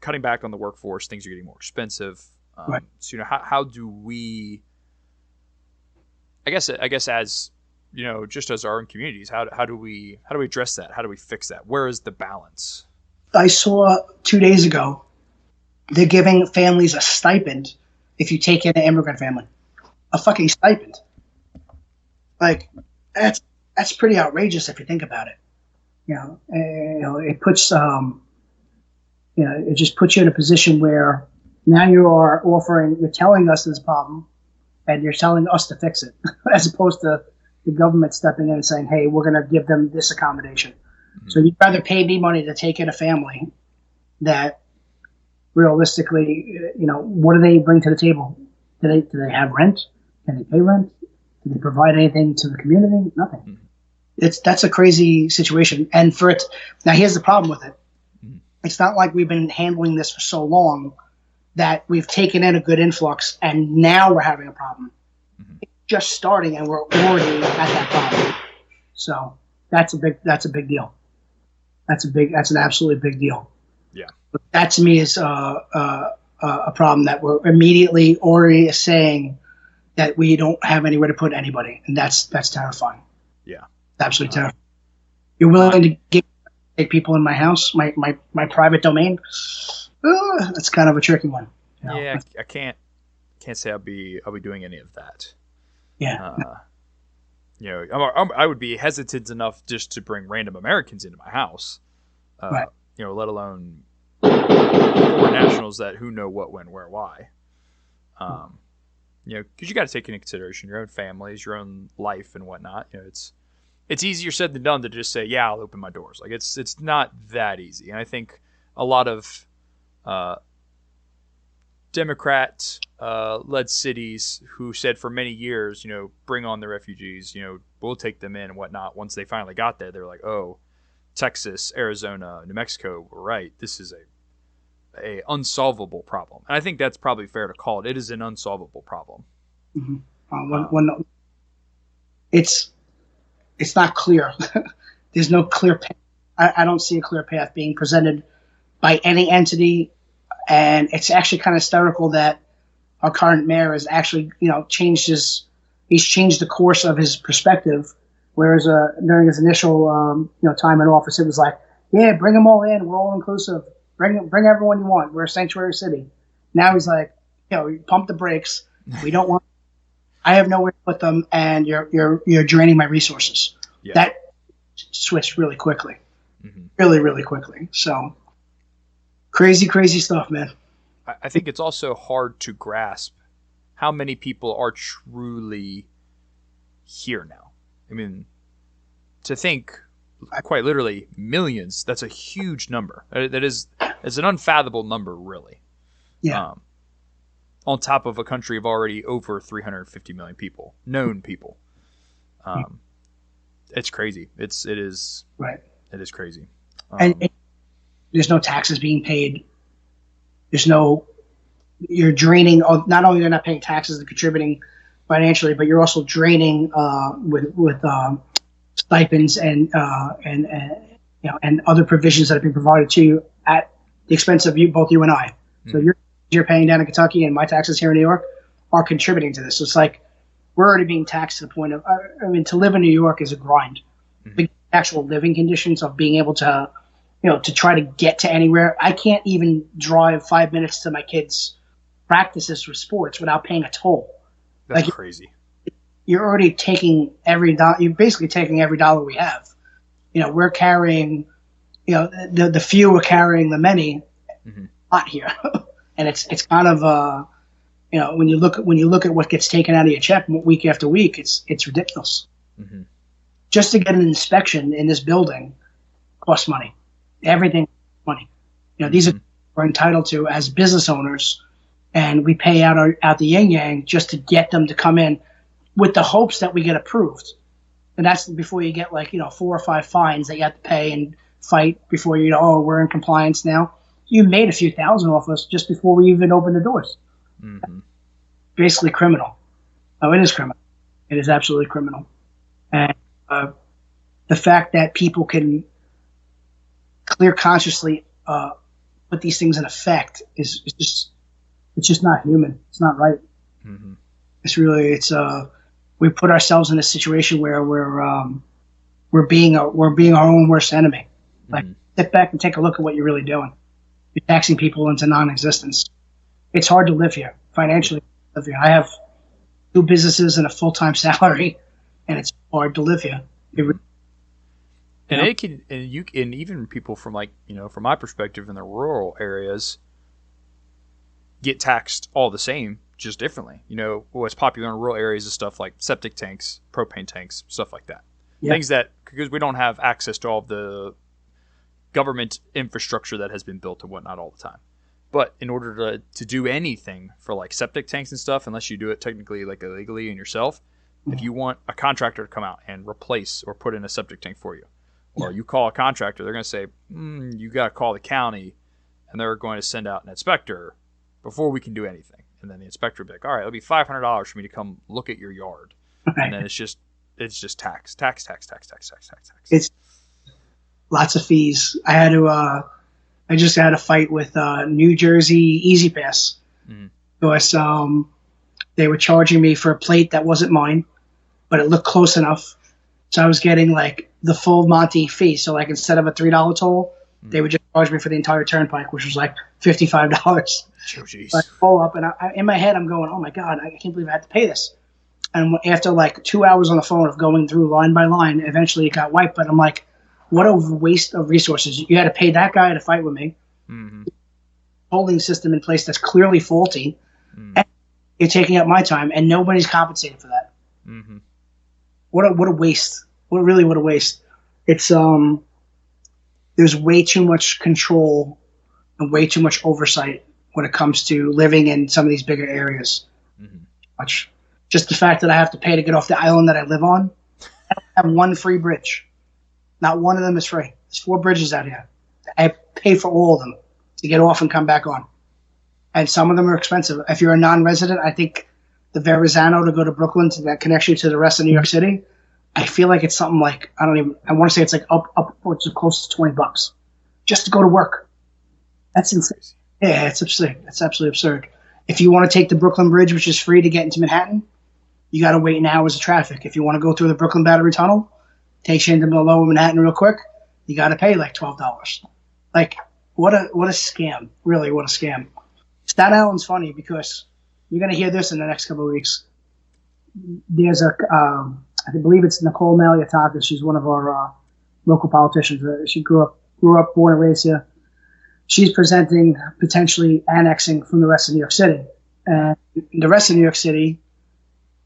cutting back on the workforce. Things are getting more expensive. Right. So how do we? I guess as just as our own communities, how do we address that? How do we fix that? Where is the balance? I saw 2 days ago They're giving families a stipend if you take in an immigrant family. A fucking stipend. Like, that's pretty outrageous if you think about it. It puts it just puts you in a position where now you're telling us this problem, and you're telling us to fix it, as opposed to the government stepping in and saying, "Hey, we're going to give them this accommodation." Mm-hmm. So you'd rather pay me money to take in a family that, realistically, what do they bring to the table? Do they have rent? Can they pay rent? Do they provide anything to the community? Nothing. Mm-hmm. That's a crazy situation. And now here's the problem with it. Mm-hmm. It's not like we've been handling this for so long that we've taken in a good influx and now we're having a problem. Mm-hmm. It's just starting and we're already at that problem. So that's a big deal. That's an absolutely big deal. Yeah. But that to me is a problem that we're immediately already saying that we don't have anywhere to put anybody, and that's terrifying. Yeah, absolutely terrifying. You're willing to take people in my house, my private domain? That's kind of a tricky one. Yeah, I can't say I'll be doing any of that. Yeah. I would be hesitant enough just to bring random Americans into my house. Right. Let alone foreign nationals that who know what, when, where, why. Because you got to take into consideration your own families, your own life, and whatnot. It's easier said than done to just say, "Yeah, I'll open my doors." Like it's not that easy. And I think a lot of Democrat led cities who said for many years, bring on the refugees, we'll take them in and whatnot. Once they finally got there, they were like, "Oh, Texas, Arizona, New Mexico, we're right. This is a unsolvable problem." And I think that's probably fair to call it. It is an unsolvable problem. Mm-hmm. It's not clear. There's no clear path. I don't see a clear path being presented by any entity, and it's actually kind of hysterical that our current mayor has actually, changed the course of his perspective. Whereas during his initial, time in office, it was like, "Yeah, bring them all in. We're all inclusive. Bring everyone you want. We're a sanctuary city." Now he's like, pump the brakes. We don't want. I have nowhere to put them, and you're draining my resources. Yeah. That switched really quickly, really, really quickly. So crazy stuff, man. I think it's also hard to grasp how many people are truly here now. I mean, to think quite literally millions, that's a huge number. It's an unfathomable number, really. Yeah. On top of a country of already over 350 million people, known people. It's crazy. It is right. It is crazy. And there's no taxes being paid. You're draining. Not only you're not paying taxes and contributing financially, but you're also draining with stipends and other provisions that have been provided to you at the expense of both you and I. So you're paying down in Kentucky, and my taxes here in New York are contributing to this. So it's like we're already being taxed to the point of, to live in New York is a grind. The actual living conditions of being able to, to try to get to anywhere. I can't even drive 5 minutes to my kids' practices for sports without paying a toll. That's crazy. You're already taking every dollar. You're basically taking every dollar we have. We're carrying, the few are carrying the many. Not here, and it's kind of when you look at what gets taken out of your check week after week, it's ridiculous. Just to get an inspection in this building costs money. Everything money. These are we're entitled to as business owners, and we pay out the yin yang just to get them to come in, with the hopes that we get approved. And that's before you get 4 or 5 fines that you have to pay and fight before we're in compliance now. You made a few thousand off us just before we even opened the doors. Basically criminal. Oh, it is criminal. It is absolutely criminal. And the fact that people can clear consciously put these things in effect is just not human. It's not right. We put ourselves in a situation where we're being our own worst enemy. Sit back and take a look at what you're really doing. You're taxing people into non-existence. It's hard to live here, financially live here. I have 2 businesses and a full-time salary, and it's hard to live here. And it can, and even people from from my perspective in the rural areas get taxed all the same, just differently. What's popular in rural areas is stuff like septic tanks, propane tanks, stuff like that. Yeah. Things that, because we don't have access to all of the government infrastructure that has been built and whatnot all the time. But in order to do anything for like septic tanks and stuff, unless you do it technically like illegally and yourself, if you want a contractor to come out and replace or put in a septic tank for you, or you call a contractor, they're going to say, you got to call the county, and they're going to send out an inspector before we can do anything. And then the inspector will be like, all right, it'll be $500 for me to come look at your yard. And then it's just tax. It's lots of fees. I just had a fight with New Jersey Easy Pass. Because they were charging me for a plate that wasn't mine, but it looked close enough. So I was getting like the full Monty fee. So like instead of a $3 toll, they would just charge me for the entire turnpike, which was like $55. Oh, jeez. So I pull up, and in my head I'm going, oh my God, I can't believe I had to pay this. And after like 2 hours on the phone of going through line by line, eventually it got wiped. But I'm like, what a waste of resources. You had to pay that guy to fight with me. Holding system in place that's clearly faulty. And you're taking up my time, and nobody's compensated for that. What a waste. What a waste. It's there's way too much control and way too much oversight when it comes to living in some of these bigger areas. Just the fact that I have to pay to get off the island that I live on. I don't have one free bridge. Not one of them is free. There's 4 bridges out here. I pay for all of them to get off and come back on. And some of them are expensive. If you're a non-resident, I think the Verrazano to go to Brooklyn that connects you to the rest of New York City, I feel like it's something like, I want to say it's like upwards of close to $20 just to go to work. That's insane. Yeah, it's absurd. It's absolutely absurd. If you want to take the Brooklyn Bridge, which is free to get into Manhattan, you got to wait an hour's of traffic. If you want to go through the Brooklyn Battery Tunnel, takes you into the lower Manhattan real quick, you got to pay like $12. Like, what a scam. Really, what a scam. Staten Island's funny because you're going to hear this in the next couple of weeks. There's I believe it's Nicole Maliotakis. She's one of our local politicians. She grew up, born and raised here. She's presenting potentially annexing from the rest of New York City. And the rest of New York City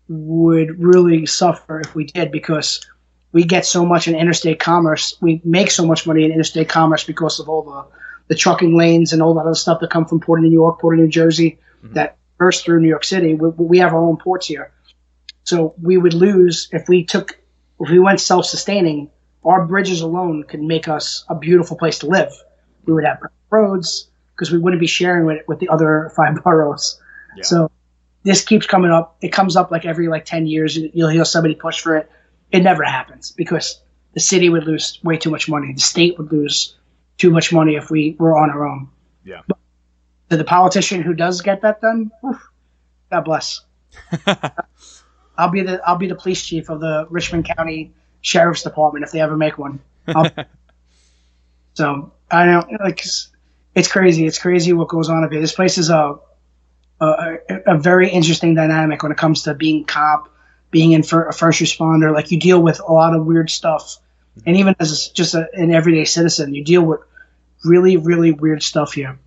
would really suffer if we did, because we get so much in interstate commerce. We make so much money in interstate commerce because of all the trucking lanes and all that other stuff that come from Port of New York, Port of New Jersey, that burst through New York City. We have our own ports here. So we would lose if we went self-sustaining. Our bridges alone could make us a beautiful place to live. We would have roads because we wouldn't be sharing with the other 5 boroughs. Yeah. So this keeps coming up. It comes up like every 10 years. You'll hear somebody push for it. It never happens because the city would lose way too much money. The state would lose too much money if we were on our own. Yeah. But to the politician who does get that done, God bless. I'll be the police chief of the Richmond County Sheriff's Department if they ever make one. So I know, it's crazy. It's crazy what goes on up here. This place is a very interesting dynamic when it comes to being cop, being a first responder. You deal with a lot of weird stuff, and even as just an everyday citizen, you deal with really, really weird stuff here,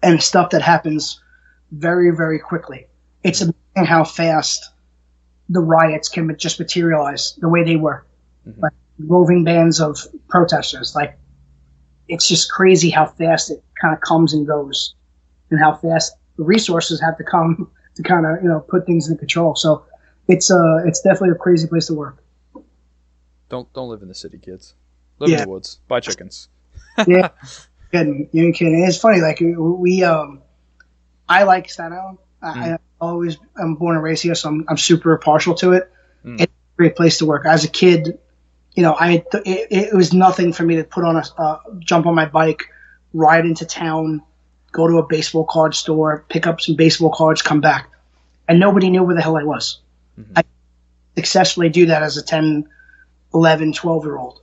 and stuff that happens very, very quickly. It's amazing how fast the riots can just materialize the way they were, like roving bands of protesters. It's just crazy how fast it kind of comes and goes, and how fast the resources have to come to kind of put things into control. So it's definitely a crazy place to work. Don't live in the city, kids. Live in the woods. Buy chickens. Yeah, kidding. You're kidding. It's funny. I like Staten Island. I'm born and raised here, so I'm super partial to it. It's a great place to work. As a kid, it was nothing for me to put on jump on my bike, ride into town, go to a baseball card store, pick up some baseball cards, come back. And nobody knew where the hell I was. I successfully do that as a 10, 11, 12-year-old.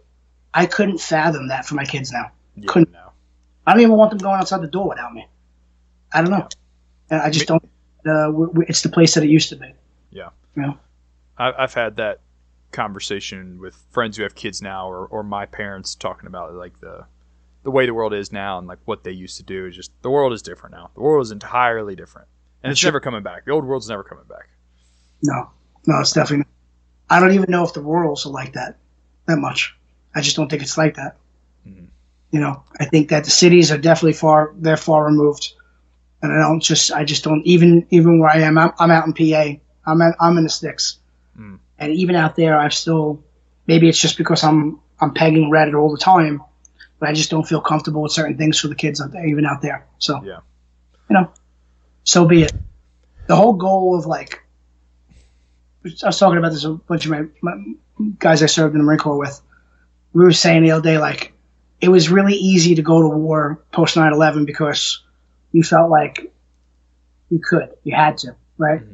I couldn't fathom that for my kids now. Yeah, I don't even want them going outside the door without me. I don't know. And I just don't. It's the place that it used to be. Yeah. You know? I've had that conversation with friends who have kids now, or my parents talking about like the way the world is now and like what they used to do. Is just the world is different now. The world is entirely different, and it's never coming back. The old world's never coming back. No, it's definitely not. I don't even know if the rurals are like that much. I just don't think it's like that. Mm-hmm. You know, I think that the cities are definitely far removed, and I just don't even where I am. I'm out in PA. I'm in the sticks, and even out there, I still, maybe it's just because I'm pegging Reddit all the time, but I just don't feel comfortable with certain things for the kids out there, even out there. So yeah, you know, so be it. The whole goal of like, I was talking about this with a bunch of my guys I served in the Marine Corps with. We were saying the other day, like, it was really easy to go to war post 9/11 because you felt like you had to, right? Mm-hmm.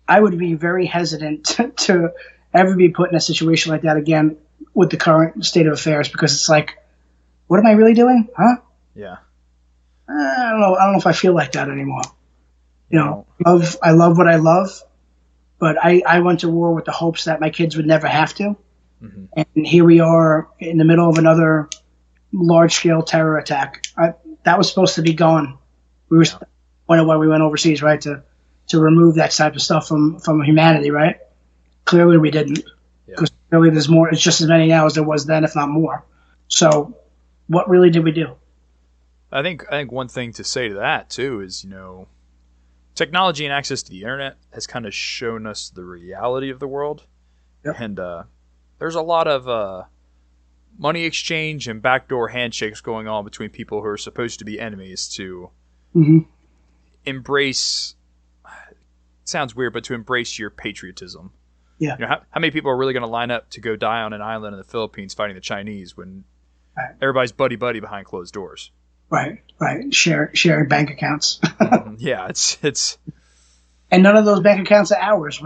I would be very hesitant to ever be put in a situation like that again with the current state of affairs, because it's like, what am I really doing? Huh? Yeah. I don't know if I feel like that anymore. You know, I love what I love, but I went to war with the hopes that my kids would never have to. Mm-hmm. And here we are in the middle of another large-scale terror attack. That was supposed to be gone. We were when we went overseas, right, to remove that type of stuff from humanity, right? Clearly we didn't, because clearly there's more. It's just as many now as there was then, if not more. So what really did we do? I think one thing to say to that too is, you know, technology and access to the internet has kind of shown us the reality of the world. Yep. And there's a lot of money exchange and backdoor handshakes going on between people who are supposed to be enemies to embrace, it sounds weird, but to embrace your patriotism. Yeah. You know, how many people are really going to line up to go die on an island in the Philippines fighting the Chinese when everybody's buddy behind closed doors? Right. Share bank accounts. Yeah, it's and none of those bank accounts are ours,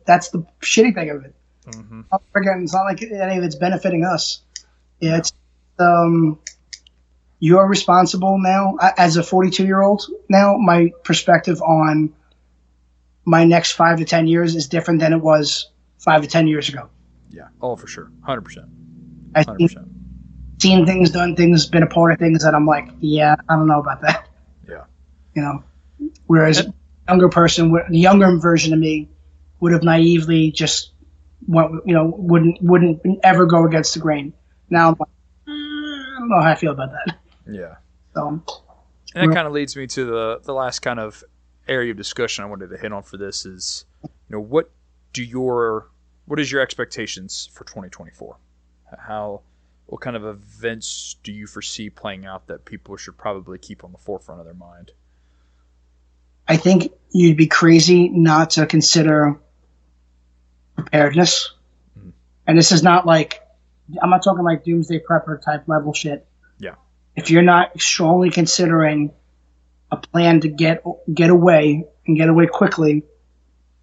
that's the shitty thing of it. Mm-hmm. Again, it's not like any of it's benefiting us. Yeah, it's you're responsible now. As a 42-year-old now, my perspective on my next 5 to 10 years is different than it was 5 to 10 years ago. Yeah, for sure, 100%. I've seen things, done things, been a part of things that I'm like, yeah, I don't know about that. Yeah, you know. Whereas the younger version of me would have naively just wouldn't ever go against the grain. Now I'm like, I don't know how I feel about that. Yeah. So, and that kind of leads me to the last kind of area of discussion I wanted to hit on for this is, you know, what is your expectations for 2024? What kind of events do you foresee playing out that people should probably keep on the forefront of their mind? I think you'd be crazy not to consider preparedness. Mm-hmm. And this is not like, I'm not talking like doomsday prepper type level shit. Yeah. If you're not strongly considering a plan to get away and get away quickly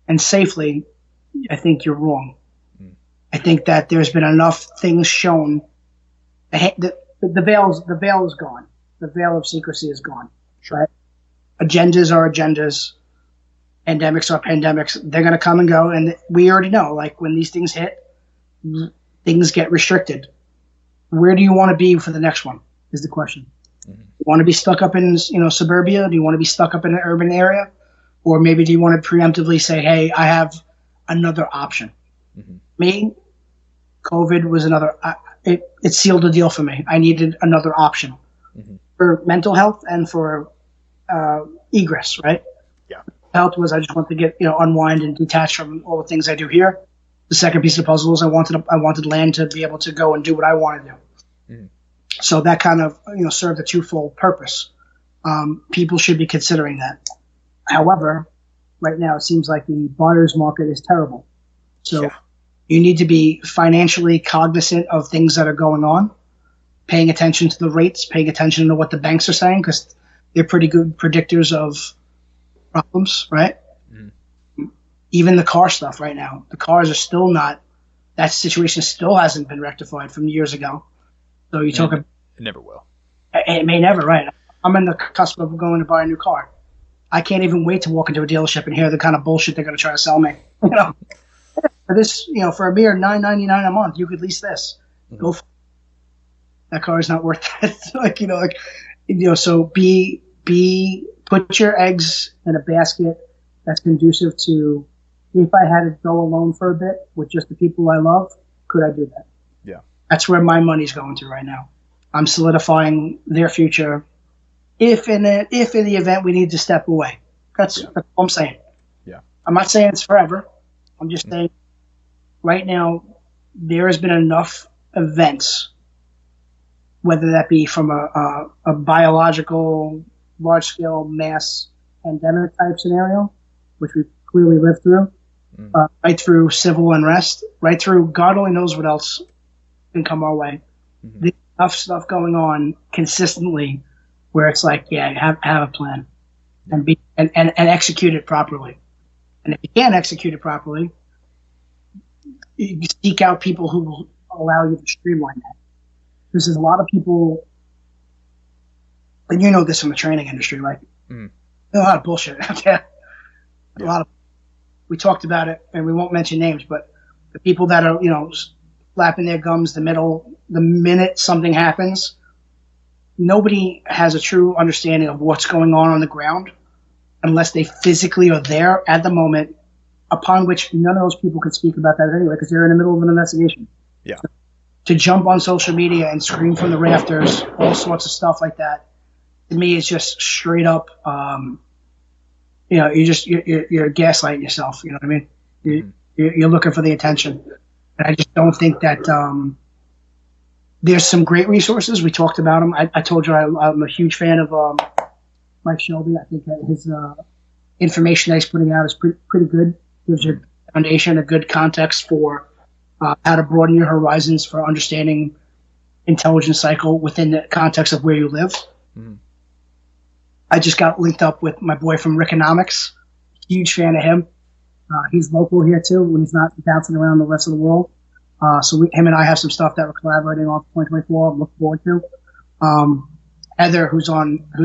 and safely, I think you're wrong. Mm. I think that there's been enough things shown. The veil is gone. The veil of secrecy is gone. Sure. Right? Agendas are agendas. Pandemics are pandemics. They're going to come and go. And we already know, like, when these things hit, things get restricted. Where do you want to be for the next one is the question. Mm-hmm. You want to be stuck up in, suburbia? Do you want to be stuck up in an urban area? Or maybe do you want to preemptively say, hey, I have another option? Mm-hmm. Me, COVID was another, it sealed the deal for me. I needed another option for mental health and for egress, right? Yeah. Health was I just wanted to get, unwind and detach from all the things I do here. The second piece of the puzzle is I wanted land to be able to go and do what I want to do. Mm-hmm. So that kind of, served a twofold purpose. People should be considering that. However, right now it seems like the buyer's market is terrible. So you need to be financially cognizant of things that are going on, paying attention to the rates, paying attention to what the banks are saying, because they're pretty good predictors of problems, right? Mm-hmm. Even the car stuff right now, the cars are still not, that situation still hasn't been rectified from years ago. So you talk about, it never will. It may never, right? I'm in the cusp of going to buy a new car. I can't even wait to walk into a dealership and hear the kind of bullshit they're going to try to sell me. For this, for a mere $9.99 a month, you could lease this. Go. That car is not worth it. So put your eggs in a basket that's conducive to. If I had to go alone for a bit with just the people I love, could I do that? Yeah. That's where my money's going to right now. I'm solidifying their future. If in the event we need to step away, that's what I'm saying. Yeah. I'm not saying it's forever. I'm just saying right now there has been enough events, whether that be from a biological, large-scale mass pandemic type scenario, which we've clearly lived through, right through civil unrest, right through God only knows what else can come our way. There's enough stuff going on consistently where it's like, have a plan and execute it properly. And if you can't execute it properly, you seek out people who will allow you to streamline that. Because there's a lot of people, and you know this from the training industry, like there's a lot of bullshit out there. We talked about it, and we won't mention names, but the people that are, flapping their gums the minute something happens, nobody has a true understanding of what's going on the ground unless they physically are there at the moment, upon which none of those people can speak about that anyway because they're in the middle of an investigation. Yeah. So, to jump on social media and scream from the rafters, all sorts of stuff like that, to me is just straight up, you're gaslighting yourself. You know what I mean? You're looking for the attention. And I just don't think that there's some great resources. We talked about them. I told you I'm a huge fan of Mike Shelby. I think that his information that he's putting out is pretty good. Gives you a foundation, a good context for how to broaden your horizons for understanding intelligence cycle within the context of where you live. I just got linked up with my boy from Rickonomics. Huge fan of him. He's local here too when he's not bouncing around the rest of the world. So him and I have some stuff that we're collaborating on for 2024. I'm looking forward to. Heather, who's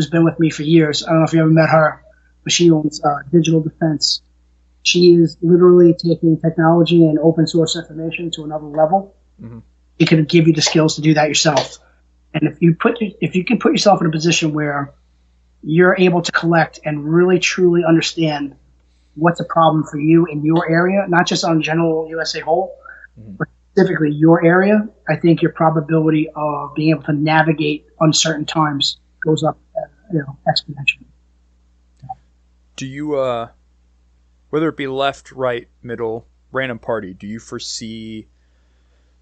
been with me for years. I don't know if you ever met her, but she owns Digital Defense. She is literally taking technology and open source information to another level. It can give you the skills to do that yourself. And if you can put yourself in a position where you're able to collect and really truly understand what's a problem for you in your area, not just on general USA whole, but specifically your area, I think your probability of being able to navigate uncertain times goes up, exponentially. Do you, whether it be left, right, middle, random party, do you foresee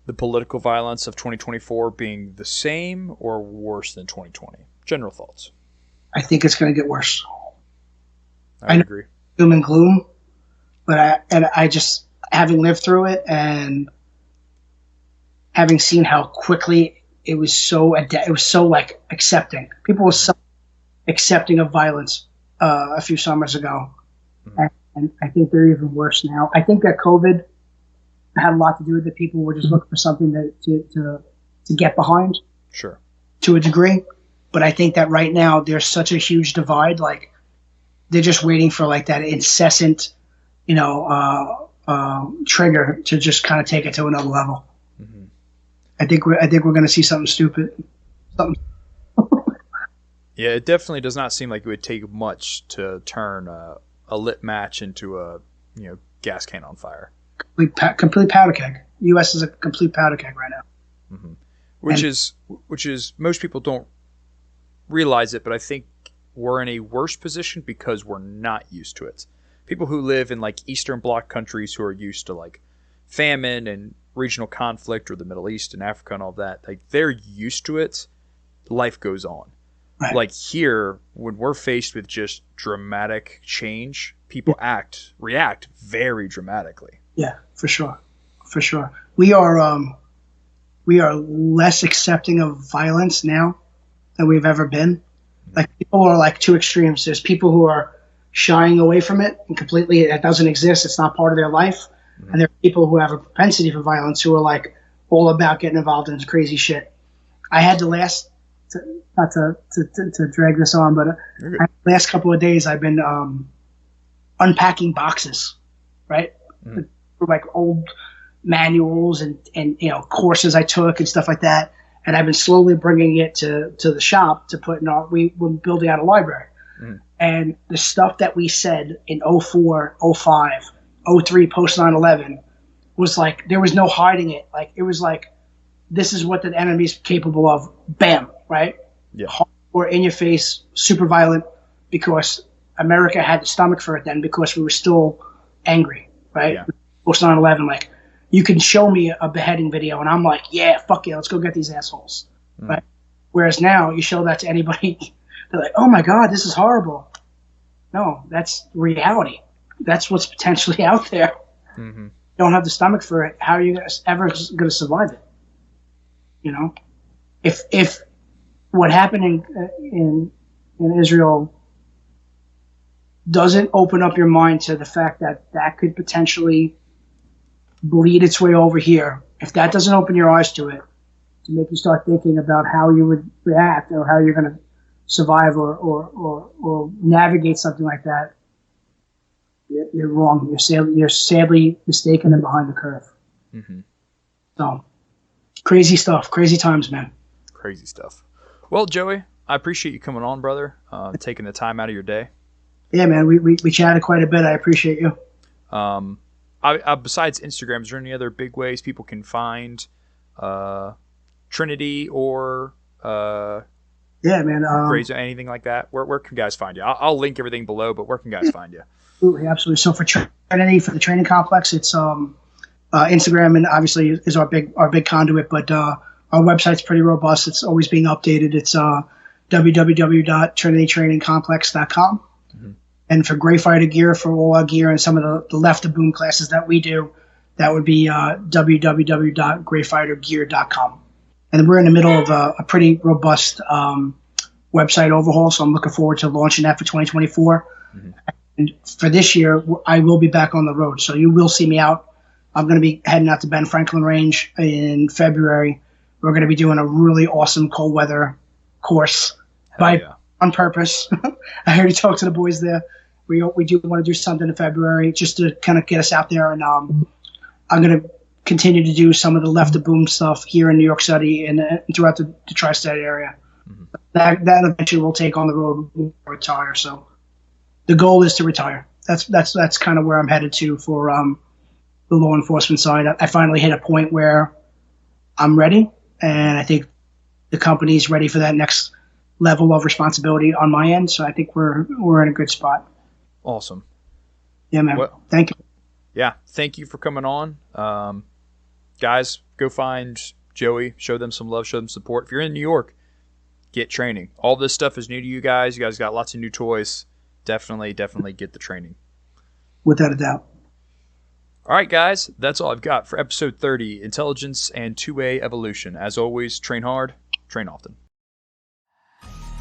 the political violence of 2024 being the same or worse than 2020? General thoughts. I think it's going to get worse. I agree. Doom and gloom, but I just, having lived through it and having seen how quickly it was so like accepting. People were so accepting of violence a few summers ago, and I think they're even worse now. I think that COVID had a lot to do with it. People were just looking for something to get behind, sure, to a degree. But I think that right now there's such a huge divide. Like they're just waiting for like that incessant, trigger to just kind of take it to another level. I think we're going to see something stupid. Yeah, it definitely does not seem like it would take much to turn a lit match into a gas can on fire. Complete powder keg. U.S. is a complete powder keg right now. Which is most people don't realize it, but I think we're in a worse position because we're not used to it. People who live in like Eastern Bloc countries who are used to like famine and regional conflict, or the Middle East and Africa and all that, like they're used to it. Life goes on. Right. Like here, when we're faced with just dramatic change, people react very dramatically. Yeah, for sure. We are less accepting of violence now than we've ever been. Like people are like two extremes. There's people who are shying away from it and completely, it doesn't exist. It's not part of their life. And there are people who have a propensity for violence who are like all about getting involved in this crazy shit. I had the last not to drag this on, but last couple of days I've been unpacking boxes, right? Mm-hmm. Like old manuals and courses I took and stuff like that, and I've been slowly bringing it to the shop to put in our. We're building out a library, and the stuff that we said in 04, 05, 03 post 9/11 was like there was no hiding it. Like it was like this is what the enemy's capable of. Bam, right? Yeah. Or in your face, super violent, because America had the stomach for it then because we were still angry, right? Yeah. Post 9/11, like you can show me a beheading video and I'm like, yeah, fuck yeah, let's go get these assholes, right? Whereas now you show that to anybody, they're like, oh my God, this is horrible. No, that's reality. That's what's potentially out there. Mm-hmm. You don't have the stomach for it. How are you ever going to survive it? You know, if what happened in Israel doesn't open up your mind to the fact that could potentially bleed its way over here, if that doesn't open your eyes to it, to make you start thinking about how you would react or how you're going to survive or navigate something like that, you're wrong. You're sadly mistaken and behind the curve. Mm-hmm. So, crazy stuff. Crazy times, man. Crazy stuff. Well, Joey, I appreciate you coming on, brother, taking the time out of your day. Yeah, man, we chatted quite a bit. I appreciate you. Besides Instagram, is there any other big ways people can find Trinity or yeah, man, anything like that? Where can guys find you? I'll link everything below, but where can guys find you? Absolutely. So for Trinity, for the training complex, it's Instagram, and obviously is our big conduit, but our website's pretty robust. It's always being updated. It's www.trinitytrainingcomplex.com. Mm-hmm. And for GrayFighter gear, for all our gear and some of the left of boom classes that we do, that would be www.grayfightergear.com. And we're in the middle of a pretty robust website overhaul, so I'm looking forward to launching that for 2024. Mm-hmm. And for this year, I will be back on the road, so you will see me out. I'm going to be heading out to Ben Franklin Range in February. We're going to be doing a really awesome cold weather course on purpose. I already talked to the boys there. We do want to do something in February just to kind of get us out there. And I'm going to continue to do some of the left of boom stuff here in New York City and throughout the tri-state area. Mm-hmm. That eventually will take on the road and retire. So the goal is to retire. That's kind of where I'm headed to for the law enforcement side. I finally hit a point where I'm ready, and I think the company's ready for that next level of responsibility on my end. So I think we're in a good spot. Awesome. Yeah, man. Well, thank you. Yeah, thank you for coming on. Guys, go find Joey, show them some love, show them support. If you're in New York, get training. All this stuff is new to you guys. You guys got lots of new toys. Definitely get the training. Without a doubt. All right, guys, that's all I've got for episode 30, Intelligence and 2A Evolution. As always, train hard, train often.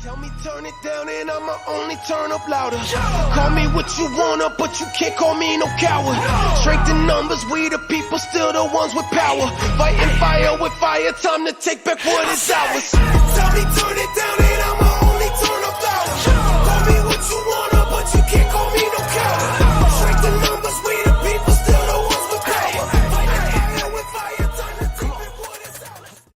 Tell me turn it down and I'ma only turn up louder. Call me what you wanna, but you can't call me no coward. Strength in numbers, we the people, still the ones with power. Fighting fire with fire, time to take back what is ours. Tell me turn it down and